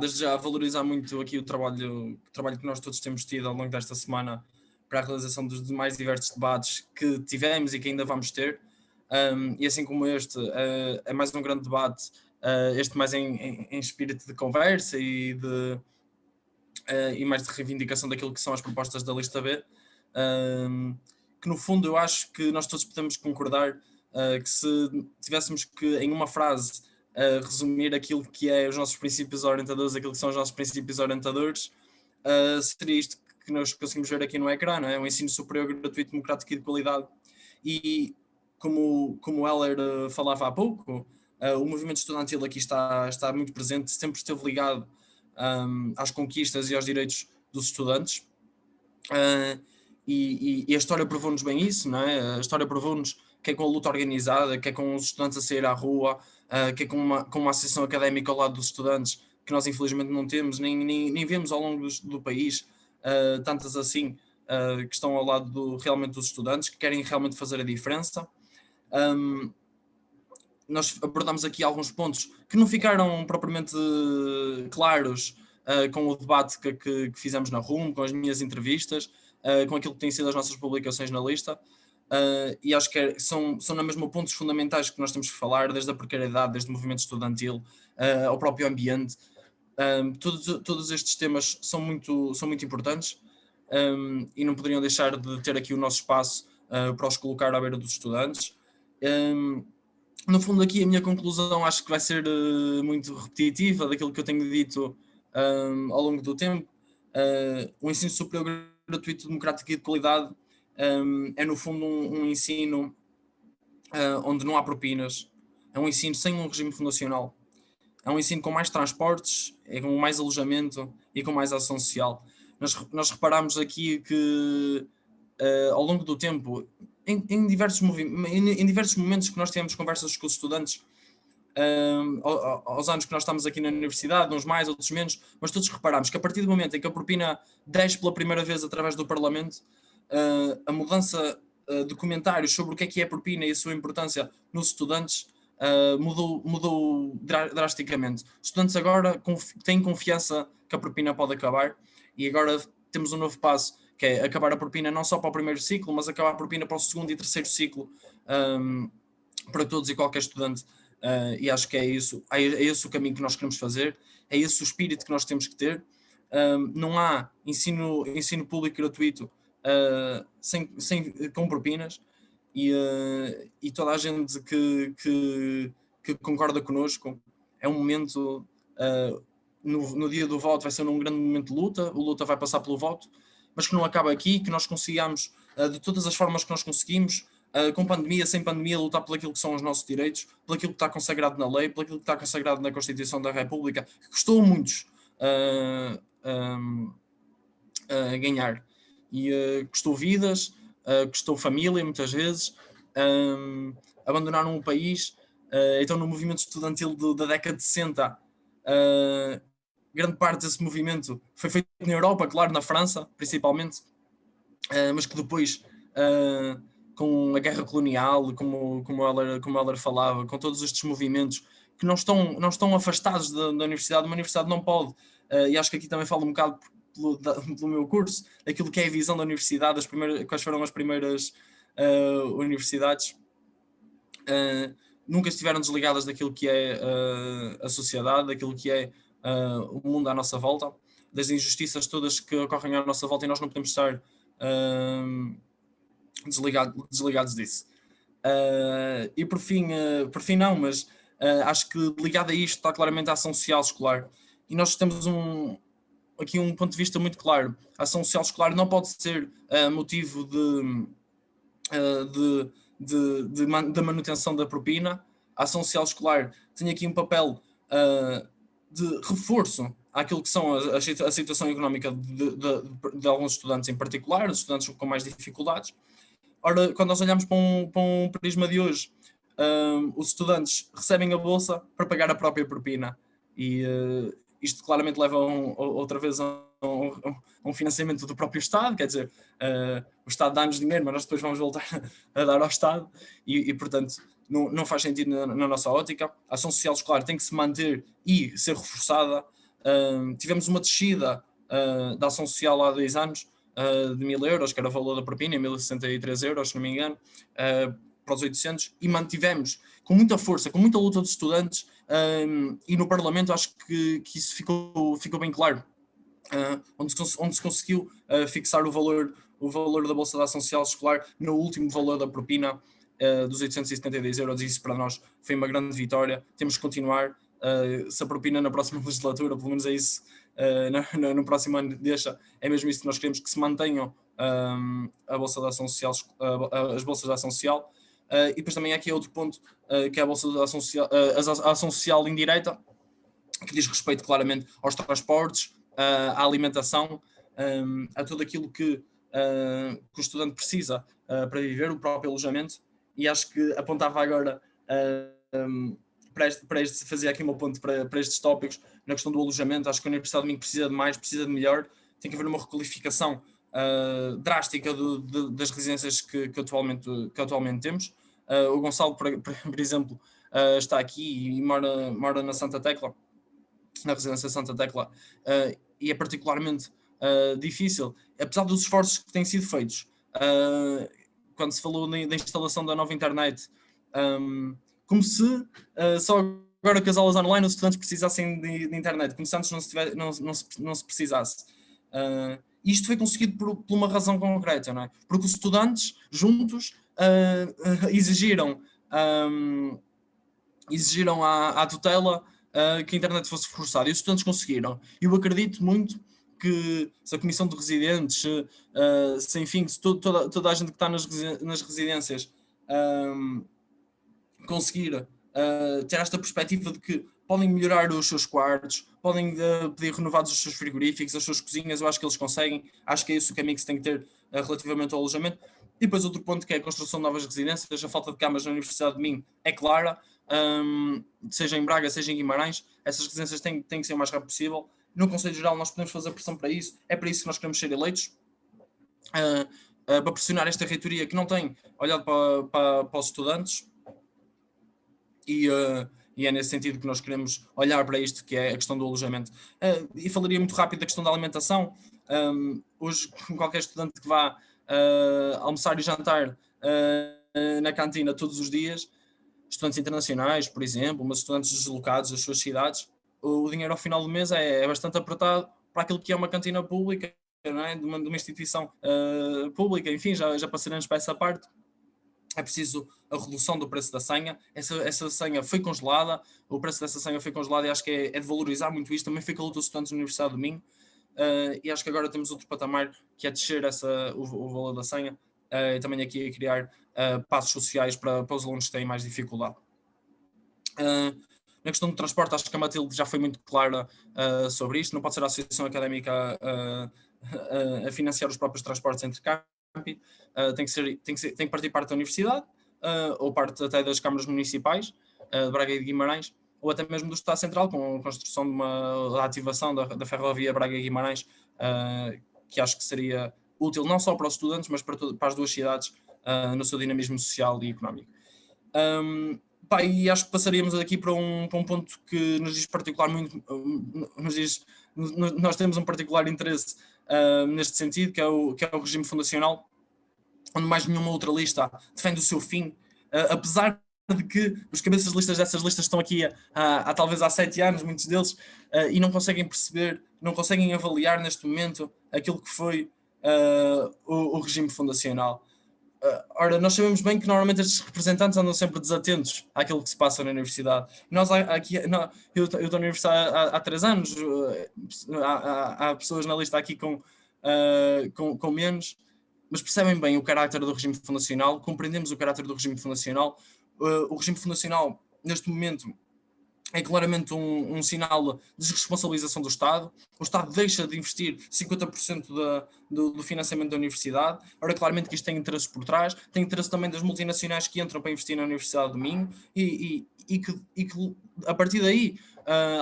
Desde já valorizar muito aqui o trabalho que nós todos temos tido ao longo desta semana para a realização dos mais diversos debates que tivemos e que ainda vamos ter. E assim como este, é mais um grande debate, este mais em espírito de conversa e mais de reivindicação daquilo que são as propostas da lista B, que no fundo eu acho que nós todos podemos concordar que se tivéssemos que, em uma frase, resumir aquilo que é os nossos princípios orientadores, aquilo que são os nossos princípios orientadores, seria isto que nós conseguimos ver aqui no ecrã, não é? Um ensino superior, gratuito, democrático e de qualidade. E como o Heller falava há pouco, o movimento estudantil aqui está muito presente, sempre esteve ligado às conquistas e aos direitos dos estudantes, e a história provou-nos bem isso, não é? A história provou-nos que é com a luta organizada, que é com os estudantes a sair à rua, que é com uma associação académica ao lado dos estudantes, que nós infelizmente não temos, nem vemos ao longo do país, tantas assim, que estão ao lado realmente dos estudantes, que querem realmente fazer a diferença. Nós abordamos aqui alguns pontos que não ficaram propriamente claros com o debate que fizemos na RUM, com as minhas entrevistas, com aquilo que têm sido as nossas publicações na lista, e acho que são na mesma pontos fundamentais que nós temos que falar, desde a precariedade, desde o movimento estudantil, ao próprio ambiente. Todos estes temas são muito importantes, e não poderiam deixar de ter aqui o nosso espaço para os colocar à beira dos estudantes. No fundo, aqui a minha conclusão acho que vai ser muito repetitiva daquilo que eu tenho dito ao longo do tempo. O ensino superior gratuito, democrático e de qualidade é no fundo um ensino onde não há propinas, é um ensino sem um regime fundacional, é um ensino com mais transportes, com mais alojamento e com mais ação social. Nós reparamos aqui que ao longo do tempo, em diversos momentos que nós tivemos conversas com os estudantes, aos anos que nós estamos aqui na universidade, uns mais, outros menos, mas todos reparamos que a partir do momento em que a propina desce pela primeira vez através do Parlamento, a mudança de comentários sobre o que é a propina e a sua importância nos estudantes mudou drasticamente. Os estudantes agora têm confiança que a propina pode acabar, e agora temos um novo passo, que é acabar a propina não só para o primeiro ciclo, mas acabar a propina para o segundo e terceiro ciclo, para todos e qualquer estudante. E acho que é esse o caminho que nós queremos fazer, é esse o espírito que nós temos que ter. Não há ensino público gratuito com propinas, e toda a gente que concorda connosco, é um momento, no dia do voto vai ser um grande momento de luta, o luta vai passar pelo voto, mas que não acaba aqui, que nós consigamos, de todas as formas que nós conseguimos, com pandemia, sem pandemia, lutar por aquilo que são os nossos direitos, por aquilo que está consagrado na lei, por aquilo que está consagrado na Constituição da República, que custou a muitos ganhar. E custou vidas, custou família, muitas vezes, abandonaram o país. Então, no movimento estudantil da década de 60, grande parte desse movimento foi feito na Europa, claro, na França, principalmente, mas que depois, com a guerra colonial, como ela falava, com todos estes movimentos que não estão afastados da universidade, uma universidade não pode, e acho que aqui também falo um bocado pelo meu curso, aquilo que é a visão da universidade, quais foram as primeiras universidades, nunca estiveram desligadas daquilo que é a sociedade, daquilo que é o mundo à nossa volta, das injustiças todas que ocorrem à nossa volta, e nós não podemos estar desligados disso. E por fim não, mas acho que ligado a isto está claramente a ação social escolar, e nós temos aqui um ponto de vista muito claro. A ação social escolar não pode ser motivo da manutenção da propina. A ação social escolar tem aqui um papel de reforço àquilo que são a situação económica de alguns estudantes em particular, os estudantes com mais dificuldades. Ora, quando nós olhamos para um prisma de hoje, os estudantes recebem a bolsa para pagar a própria propina, e isto claramente leva outra vez a um financiamento do próprio Estado, quer dizer, o Estado dá-nos dinheiro, mas nós depois vamos voltar a dar ao Estado, e portanto não faz sentido na nossa ótica. A ação social escolar tem que se manter e ser reforçada. Tivemos uma descida da ação social há 2 anos, de 1.000 euros, que era o valor da propina, 1.063 euros, se não me engano, para os 800, e mantivemos com muita força, com muita luta dos estudantes, e no Parlamento acho que isso ficou bem claro, onde se conseguiu fixar o valor da Bolsa de Ação Social Escolar no último valor da propina, dos 872 euros, e isso para nós foi uma grande vitória. Temos que continuar. Se a propina na próxima legislatura, pelo menos é isso, no próximo ano deixa, é mesmo isso que nós queremos, que se mantenham a Bolsa de Ação Social, as bolsas de ação social. E depois também há aqui outro ponto, que é a Bolsa de Ação Social, a ação social indireita, que diz respeito claramente aos transportes, à alimentação, a tudo aquilo que o estudante precisa para viver, o próprio alojamento. E acho que apontava agora para fazer aqui um ponto para estes tópicos, na questão do alojamento. Acho que a Universidade de Minho precisa de mais, precisa de melhor. Tem que haver uma requalificação drástica das residências que atualmente temos. O Gonçalo, por exemplo, está aqui e mora na Santa Tecla, na residência Santa Tecla, e é particularmente difícil, apesar dos esforços que têm sido feitos. Quando se falou da instalação da nova internet, como se só agora que as aulas online os estudantes precisassem de internet, como se antes não se precisasse. Isto foi conseguido por uma razão concreta, não é? Porque os estudantes juntos exigiram à tutela que a internet fosse forçada, e os estudantes conseguiram. Eu acredito muito que se a comissão de residentes, se enfim, se toda a gente que está nas residências conseguir ter esta perspectiva de que podem melhorar os seus quartos, podem pedir renovados os seus frigoríficos, as suas cozinhas, eu acho que eles conseguem. Acho que é esse o caminho que se tem que ter relativamente ao alojamento. E depois outro ponto, que é a construção de novas residências. A falta de camas na Universidade de Minho é clara, seja em Braga, seja em Guimarães. Essas residências têm que ser o mais rápido possível. No Conselho Geral nós podemos fazer pressão para isso, é para isso que nós queremos ser eleitos, para pressionar esta reitoria que não tem olhado para os estudantes, e é nesse sentido que nós queremos olhar para isto, que é a questão do alojamento. E falaria muito rápido da questão da alimentação. Hoje, qualquer estudante que vá almoçar e jantar na cantina todos os dias, estudantes internacionais, por exemplo, mas estudantes deslocados das suas cidades, o dinheiro ao final do mês é bastante apertado para aquilo que é uma cantina pública, não é? de uma instituição pública. Enfim, já passaremos para essa parte. É preciso a redução do preço da senha. Essa senha foi congelada, o preço dessa senha foi congelado, e acho que é de valorizar muito isto. Também foi com a luta dos estudantes da Universidade de Minho. e acho que agora temos outro patamar, que é descer o valor da senha, e também aqui a criar passos sociais para os alunos que têm mais dificuldade. Na questão do transporte, acho que a Matilde já foi muito clara sobre isto. Não pode ser a associação académica a financiar os próprios transportes entre campi. Tem que partir parte da universidade, ou parte até das câmaras municipais de Braga e de Guimarães, ou até mesmo do Estado Central, com a construção de da ativação da ferrovia Braga e Guimarães, que acho que seria útil não só para os estudantes, mas para as duas cidades no seu dinamismo social e económico. E acho que passaríamos aqui para um ponto que nos diz particularmente, nós temos um particular interesse neste sentido, que é o regime fundacional, onde mais nenhuma outra lista defende o seu fim, apesar de que os cabeças de listas dessas listas estão aqui talvez há 7 anos, muitos deles, e não conseguem perceber, não conseguem avaliar neste momento aquilo que foi o regime fundacional. Ora, nós sabemos bem que normalmente estes representantes andam sempre desatentos àquilo que se passa na universidade. Eu estou na universidade há 3 anos, há pessoas na lista aqui com menos, mas percebem bem o caráter do regime fundacional, compreendemos o caráter do regime fundacional. O regime fundacional, neste momento, é claramente um sinal de desresponsabilização do Estado. O Estado deixa de investir 50% do financiamento da universidade. Ora, claramente que isto tem interesses por trás, tem interesse também das multinacionais que entram para investir na Universidade do Minho e que a partir daí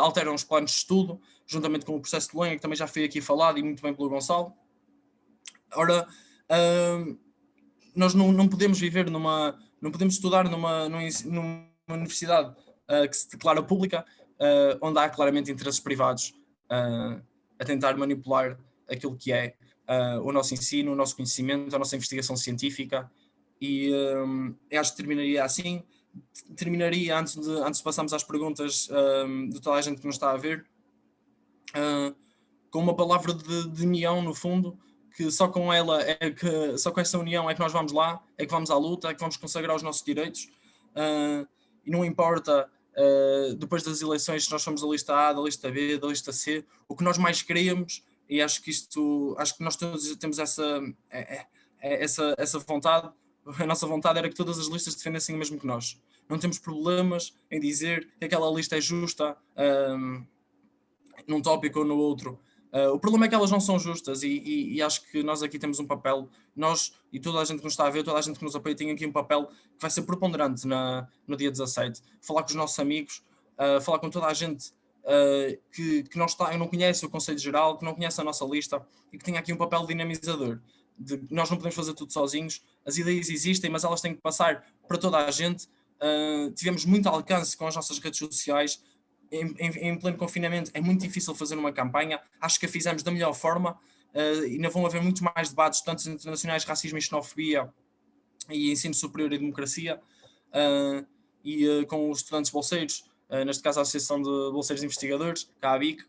alteram os planos de estudo, juntamente com o processo de Bolonha, que também já foi aqui falado e muito bem pelo Gonçalo. Ora, nós não podemos viver não podemos estudar numa universidade que se declara pública, onde há claramente interesses privados a tentar manipular aquilo que é o nosso ensino, o nosso conhecimento, a nossa investigação científica, e acho que terminaria assim. Terminaria, antes de passarmos às perguntas de toda a gente que nos está a ver, com uma palavra de união, no fundo, que só com ela só com essa união é que nós vamos lá, é que vamos à luta, é que vamos consagrar os nossos direitos, e não importa depois das eleições se nós somos da lista A, da lista B, da lista C, o que nós mais queremos, e acho que nós todos temos essa vontade. A nossa vontade era que todas as listas defendessem o mesmo que nós. Não temos problemas em dizer que aquela lista é justa num tópico ou no outro. O problema é que elas não são justas, e acho que nós aqui temos um papel, nós e toda a gente que nos está a ver, toda a gente que nos apoia, tem aqui um papel que vai ser preponderante no dia 17. Falar com os nossos amigos, falar com toda a gente que não conhece o Conselho Geral, que não conhece a nossa lista, e que tem aqui um papel dinamizador. Nós não podemos fazer tudo sozinhos, as ideias existem, mas elas têm que passar para toda a gente. Tivemos muito alcance com as nossas redes sociais. Em pleno confinamento é muito difícil fazer uma campanha, acho que a fizemos da melhor forma. Ainda vão haver muito mais debates, estudantes internacionais, racismo e xenofobia, e ensino superior e democracia, com os estudantes bolseiros, neste caso a Associação de Bolseiros Investigadores, a ABIC,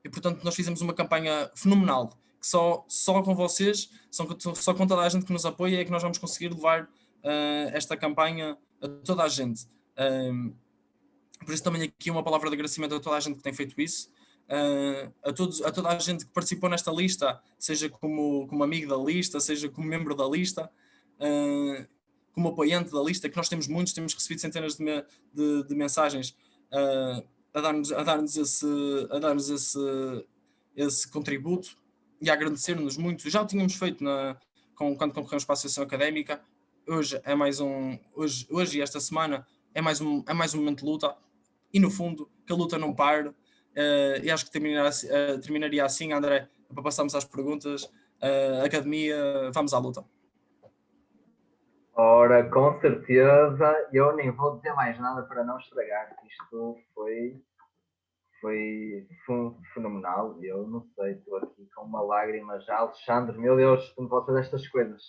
e portanto nós fizemos uma campanha fenomenal, que só com vocês, só com toda a gente que nos apoia, é que nós vamos conseguir levar esta campanha a toda a gente. Por isso também aqui uma palavra de agradecimento a toda a gente que tem feito isso, a toda a gente que participou nesta lista, seja como amigo da lista, seja como membro da lista, como apoiante da lista, que nós temos muitos, temos recebido centenas de mensagens a dar-nos esse contributo, e a agradecer-nos muito. Já o tínhamos feito quando concorremos para a Associação Académica. Hoje e esta semana é mais um momento de luta, e no fundo que a luta não pare. E acho que terminaria assim, André, para passarmos às perguntas. Academia, vamos à luta. Ora, com certeza, eu nem vou dizer mais nada para não estragar, isto foi fenomenal. Eu não sei, estou aqui com uma lágrima já. Alexandre, meu Deus, não posso fazer estas coisas.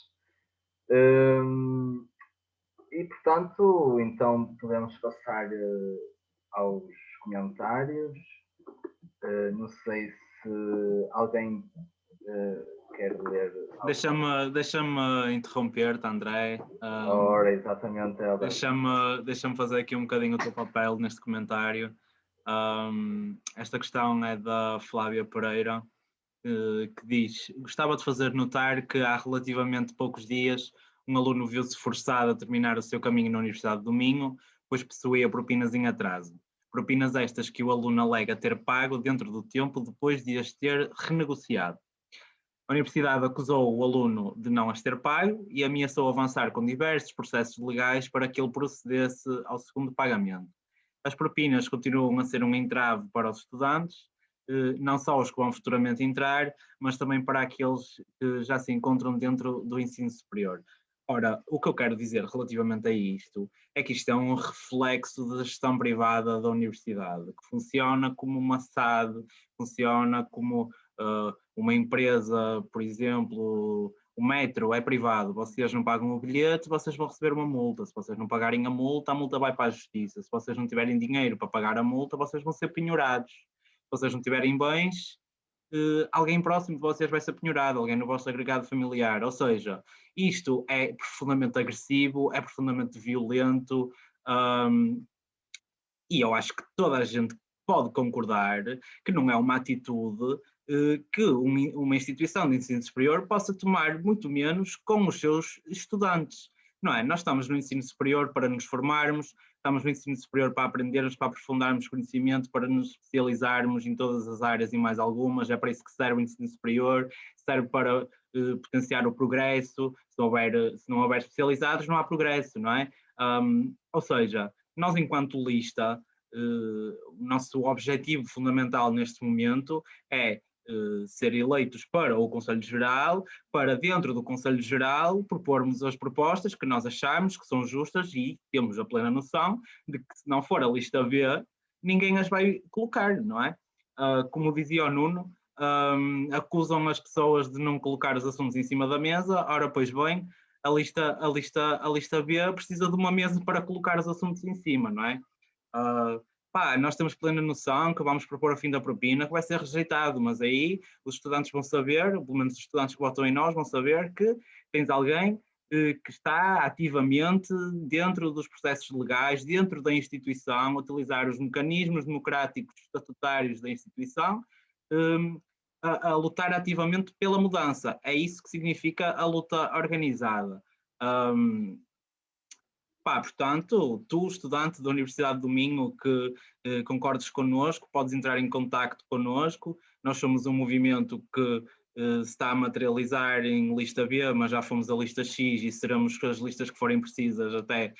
E portanto, então podemos passar aos comentários. Não sei se alguém quer ler. Deixa-me interromper-te, André. Ora, exatamente. Deixa-me fazer aqui um bocadinho o teu papel neste comentário. Esta questão é da Flávia Pereira, que diz: gostava de fazer notar que há relativamente poucos dias um aluno viu-se forçado a terminar o seu caminho na Universidade do Minho, pois possuía propinas em atraso. Propinas estas que o aluno alega ter pago dentro do tempo depois de as ter renegociado. A Universidade acusou o aluno de não as ter pago e ameaçou avançar com diversos processos legais para que ele procedesse ao segundo pagamento. As propinas continuam a ser um entrave para os estudantes, não só os que vão futuramente entrar, mas também para aqueles que já se encontram dentro do ensino superior. Ora, o que eu quero dizer relativamente a isto é que isto é um reflexo da gestão privada da universidade, que funciona como uma SAD, funciona como uma empresa, por exemplo, o metro é privado, vocês não pagam o bilhete, vocês vão receber uma multa. Se vocês não pagarem a multa vai para a justiça. Se vocês não tiverem dinheiro para pagar a multa, vocês vão ser penhorados. Se vocês não tiverem bens, alguém próximo de vocês vai ser penhorado, alguém no vosso agregado familiar. Ou seja, isto é profundamente agressivo, é profundamente violento, e eu acho que toda a gente pode concordar que não é uma atitude que uma instituição de ensino superior possa tomar, muito menos com os seus estudantes. Não é? Nós estamos no ensino superior para nos formarmos, estamos no ensino superior para aprendermos, para aprofundarmos conhecimento, para nos especializarmos em todas as áreas e mais algumas. É para isso que serve o ensino superior, serve para potenciar o progresso. Se não houver especializados, não há progresso, não é? Ou seja, nós enquanto lista, o nosso objetivo fundamental neste momento é ser eleitos para o Conselho Geral, para dentro do Conselho Geral propormos as propostas que nós achamos que são justas e temos a plena noção de que se não for a lista B, ninguém as vai colocar, não é? Como dizia o Nuno, acusam as pessoas de não colocar os assuntos em cima da mesa. Ora, pois bem, a lista B precisa de uma mesa para colocar os assuntos em cima, não é? Nós temos plena noção que vamos propor a fim da propina, que vai ser rejeitado, mas aí os estudantes vão saber, pelo menos os estudantes que votam em nós vão saber que tens alguém que está ativamente dentro dos processos legais, dentro da instituição, utilizar os mecanismos democráticos estatutários da instituição, a lutar ativamente pela mudança. É isso que significa a luta organizada. Portanto, tu, estudante da Universidade do Minho, que concordes connosco, podes entrar em contacto connosco. Nós somos um movimento que se está a materializar em lista B, mas já fomos a lista X e seremos as listas que forem precisas até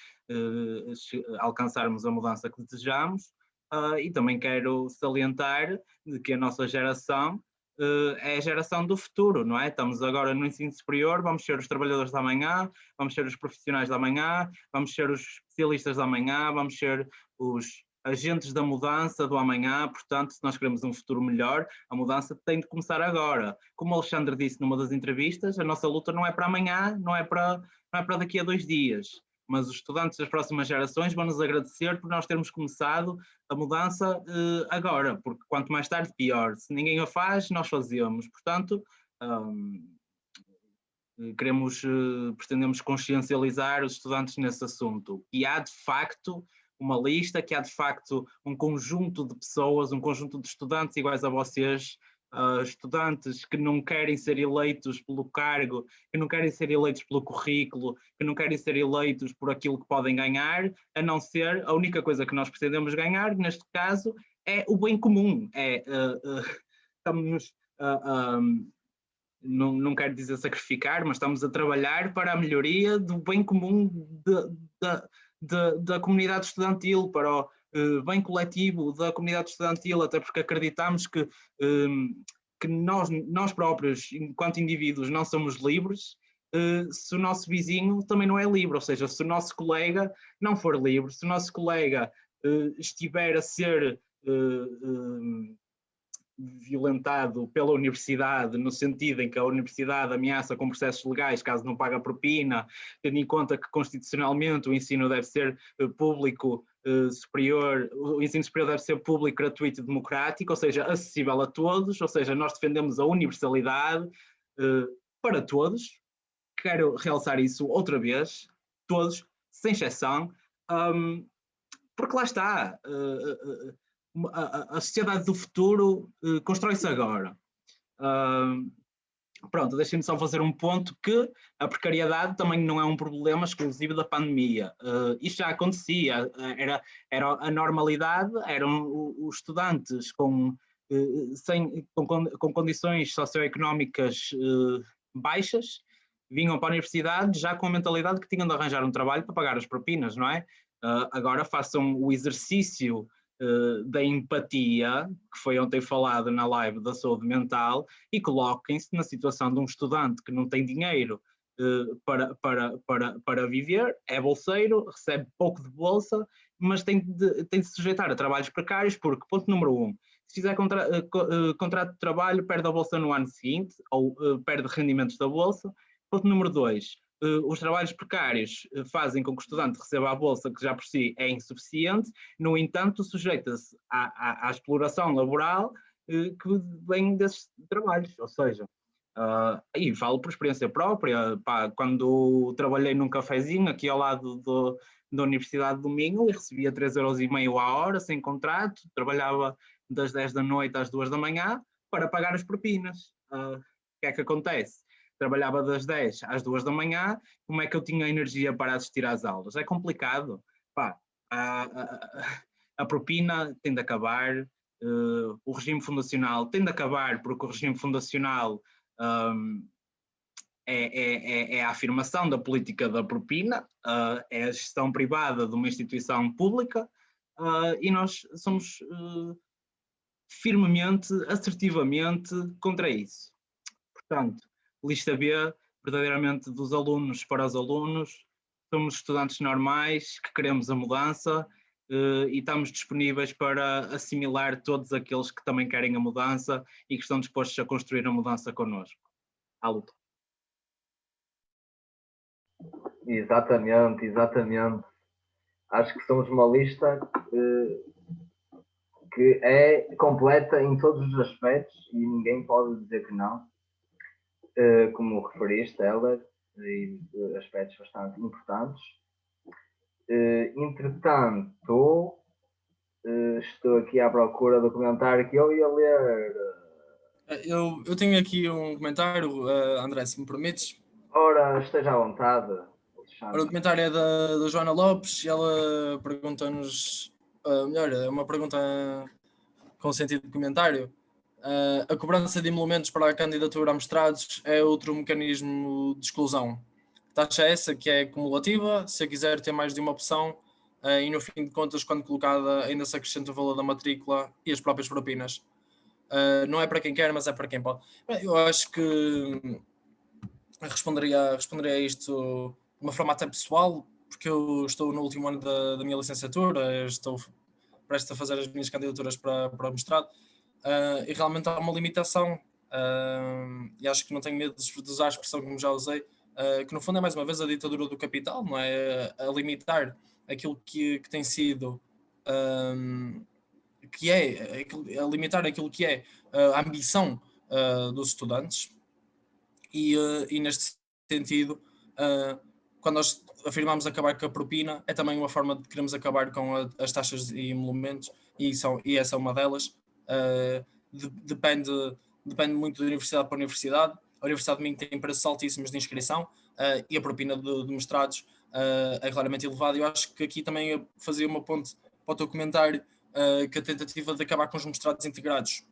alcançarmos a mudança que desejamos. E também quero salientar de que a nossa geração é a geração do futuro, não é? Estamos agora no ensino superior, vamos ser os trabalhadores da manhã, vamos ser os profissionais da manhã, vamos ser os especialistas da manhã, vamos ser os agentes da mudança do amanhã. Portanto, se nós queremos um futuro melhor, a mudança tem de começar agora. Como o Alexandre disse numa das entrevistas, a nossa luta não é para amanhã, não é para daqui a 2 dias. Mas os estudantes das próximas gerações vão nos agradecer por nós termos começado a mudança agora, porque quanto mais tarde, pior. Se ninguém a faz, nós fazemos. Portanto, pretendemos consciencializar os estudantes nesse assunto. E há, de facto, uma lista, que há, de facto, um conjunto de pessoas, um conjunto de estudantes iguais a vocês, estudantes que não querem ser eleitos pelo cargo, que não querem ser eleitos pelo currículo, que não querem ser eleitos por aquilo que podem ganhar, a não ser, a única coisa que nós pretendemos ganhar, neste caso, é o bem comum. Não quero dizer sacrificar, mas estamos a trabalhar para a melhoria do bem comum da comunidade estudantil, para o bem coletivo da comunidade estudantil, até porque acreditamos que nós próprios, enquanto indivíduos, não somos livres se o nosso vizinho também não é livre, ou seja, se o nosso colega não for livre, se o nosso colega estiver a ser violentado pela universidade, no sentido em que a universidade ameaça com processos legais caso não pague a propina, tendo em conta que constitucionalmente o ensino deve ser público, superior, o ensino superior deve ser público, gratuito e democrático, ou seja, acessível a todos, ou seja, nós defendemos a universalidade para todos. Quero realçar isso outra vez, todos, sem exceção, porque lá está, a sociedade do futuro constrói-se agora. Pronto, deixem-me só fazer um ponto que a precariedade também não é um problema exclusivo da pandemia. Isto já acontecia, era a normalidade, eram os estudantes com condições socioeconómicas baixas, vinham para a universidade já com a mentalidade que tinham de arranjar um trabalho para pagar as propinas, não é? Agora façam o exercício da empatia, que foi ontem falado na live da saúde mental, e coloquem-se na situação de um estudante que não tem dinheiro para viver, é bolseiro, recebe pouco de bolsa, mas tem de se sujeitar a trabalhos precários, porque, ponto número 1, se fizer contrato de trabalho, perde a bolsa no ano seguinte, ou perde rendimentos da bolsa. Ponto número 2, os trabalhos precários fazem com que o estudante receba a bolsa, que já por si é insuficiente, no entanto, sujeita-se à exploração laboral que vem desses trabalhos, ou seja, e falo por experiência própria, quando trabalhei num cafezinho aqui ao lado da Universidade do Minho e recebia 3,5 € à hora, sem contrato, trabalhava das 10 da noite às 2 da manhã para pagar as propinas. O que é que acontece? Trabalhava das 10 às 2 da manhã, como é que eu tinha energia para assistir às aulas? É complicado. A propina tem de acabar, o regime fundacional tem de acabar, porque o regime fundacional é a afirmação da política da propina, é a gestão privada de uma instituição pública, e nós somos firmemente, assertivamente contra isso. Portanto, lista B, verdadeiramente dos alunos para os alunos, somos estudantes normais que queremos a mudança e estamos disponíveis para assimilar todos aqueles que também querem a mudança e que estão dispostos a construir a mudança connosco. À luta. Exatamente. Acho que somos uma lista que é completa em todos os aspectos e ninguém pode dizer que não. Como referiste, Heller, e aspectos bastante importantes. Entretanto, estou aqui à procura do comentário que eu ia ler. Eu tenho aqui um comentário, André, se me permites. Ora, esteja à vontade. Ora, o comentário é da Joana Lopes e ela pergunta-nos, melhor, é uma pergunta com sentido de comentário. A cobrança de emolumentos para a candidatura a mestrados é outro mecanismo de exclusão. A taxa é essa que é cumulativa, se quiser ter mais de uma opção, e no fim de contas, quando colocada, ainda se acrescenta o valor da matrícula e as próprias propinas. Não é para quem quer, mas é para quem pode. Eu acho que responderia a isto de uma forma até pessoal, porque eu estou no último ano da minha licenciatura, estou prestes a fazer as minhas candidaturas para mestrado, e realmente há uma limitação, e acho que não tenho medo de usar a expressão como já usei, que no fundo é mais uma vez a ditadura do capital, não é? A limitar aquilo que tem sido, a limitar aquilo que é a ambição dos estudantes, e neste sentido, quando nós afirmamos acabar com a propina, é também uma forma de queremos acabar com as taxas e emolumentos, e essa é uma delas. Depende muito de universidade para universidade. A Universidade de Minho tem preços altíssimos de inscrição, e a propina de mestrados é claramente elevada. Eu acho que aqui também eu fazia uma ponte para o teu comentário, que a tentativa de acabar com os mestrados integrados,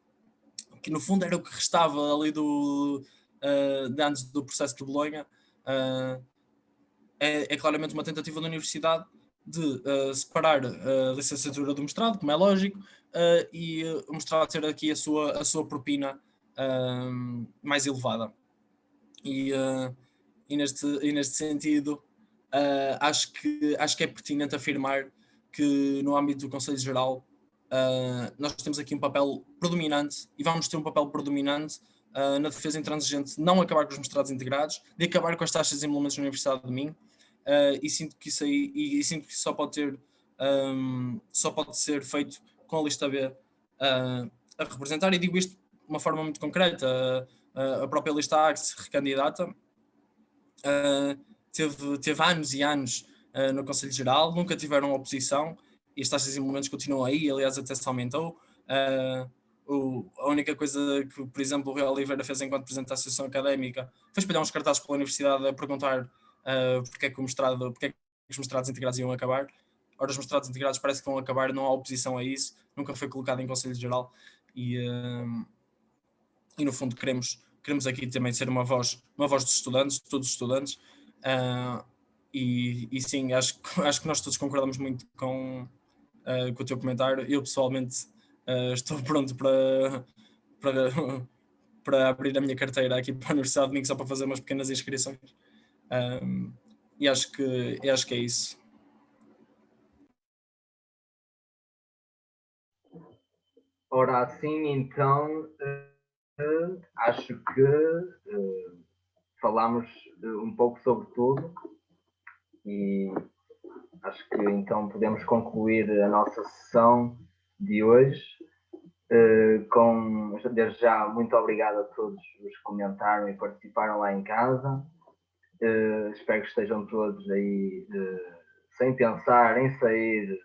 que no fundo era o que restava ali de antes do processo de Bolonha, é claramente uma tentativa da universidade de separar a licenciatura do mestrado, como é lógico, e o mestrado ter aqui a sua propina mais elevada. E neste sentido, acho que é pertinente afirmar que no âmbito do Conselho Geral nós temos aqui um papel predominante, e vamos ter um papel predominante na defesa intransigente de não acabar com os mestrados integrados, de acabar com as taxas de emolumentos na Universidade de Minho, e sinto que isso só pode ser feito com a lista B a representar, e digo isto de uma forma muito concreta. A própria lista A que se recandidata teve anos e anos no Conselho Geral, nunca tiveram oposição, e as taxas de emolumentos continuam aí, aliás até se aumentou. A única coisa que, por exemplo, o Rui Oliveira fez enquanto presidente da Associação Académica foi espalhar uns cartazes pela universidade a perguntar porque é que os mestrados integrados iam acabar. Ora, os mestrados integrados parece que vão acabar, não há oposição a isso, nunca foi colocado em Conselho Geral e no fundo queremos aqui também ser uma voz dos estudantes, de todos os estudantes, e sim, acho que nós todos concordamos muito com o teu comentário. Eu pessoalmente estou pronto para abrir a minha carteira aqui para a Universidade de Minho só para fazer umas pequenas inscrições, e acho que é isso. Ora, assim, então, acho que falámos um pouco sobre tudo e acho que então podemos concluir a nossa sessão de hoje. Desde já, muito obrigado a todos os que comentaram e participaram lá em casa. Espero que estejam todos aí sem pensar em sair,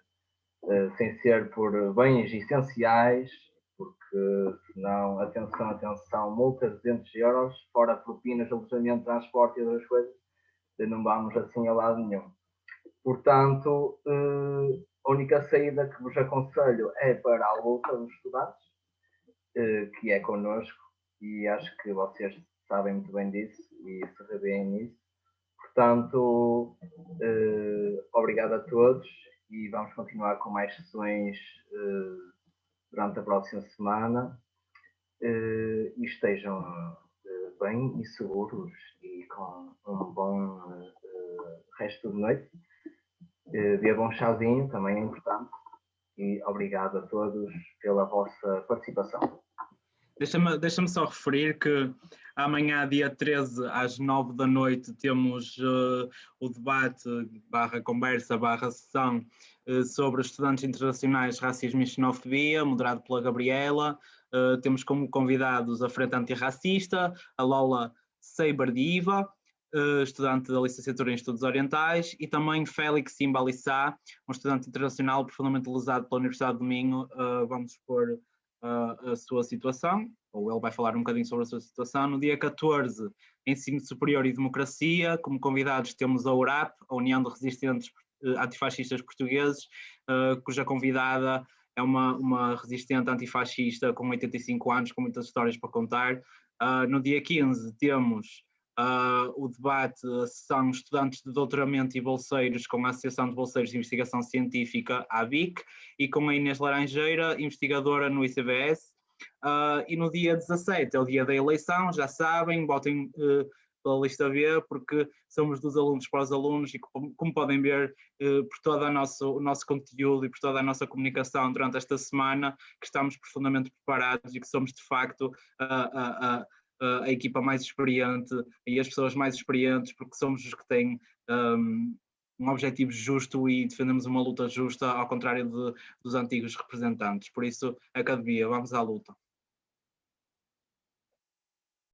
sem ser por bens essenciais, porque senão, atenção, multas de 200 euros, fora propinas, alojamento, transporte e outras coisas, não vamos assim a lado nenhum. Portanto, a única saída que vos aconselho é para a luta dos estudantes, que é connosco, e acho que vocês sabem muito bem disso e se revêem nisso. Portanto, obrigado a todos e vamos continuar com mais sessões durante a próxima semana, e estejam bem e seguros e com um bom resto de noite. Bebam um chazinho, também é importante, e obrigado a todos pela vossa participação. Deixa-me só referir que amanhã, dia 13, às 9 da noite, temos o debate, conversa, sessão sobre estudantes internacionais, racismo e xenofobia, moderado pela Gabriela. Temos como convidados a Frente Antirracista, a Lola Seibardiva, estudante da licenciatura em Estudos Orientais, e também Félix Simbalissá, um estudante internacional profundamente lesado pela Universidade de Minho. Vamos expor a sua situação, ou ele vai falar um bocadinho sobre a sua situação. No dia 14, Ensino Superior e Democracia, como convidados temos a URAP, a União de Resistentes Antifascistas Portugueses, cuja convidada é uma resistente antifascista com 85 anos, com muitas histórias para contar. No dia 15 temos o debate, a sessão Estudantes de Doutoramento e Bolseiros com a Associação de Bolseiros de Investigação Científica, a ABIC, e com a Inês Laranjeira, investigadora no ICBS. E no dia 17 é o dia da eleição, já sabem, votem pela lista B, porque somos dos alunos para os alunos e, como podem ver, por todo o nosso conteúdo e por toda a nossa comunicação durante esta semana, que estamos profundamente preparados e que somos, de facto, a equipa mais experiente e as pessoas mais experientes, porque somos os que têm um objetivo justo e defendemos uma luta justa, ao contrário dos antigos representantes. Por isso, academia, vamos à luta.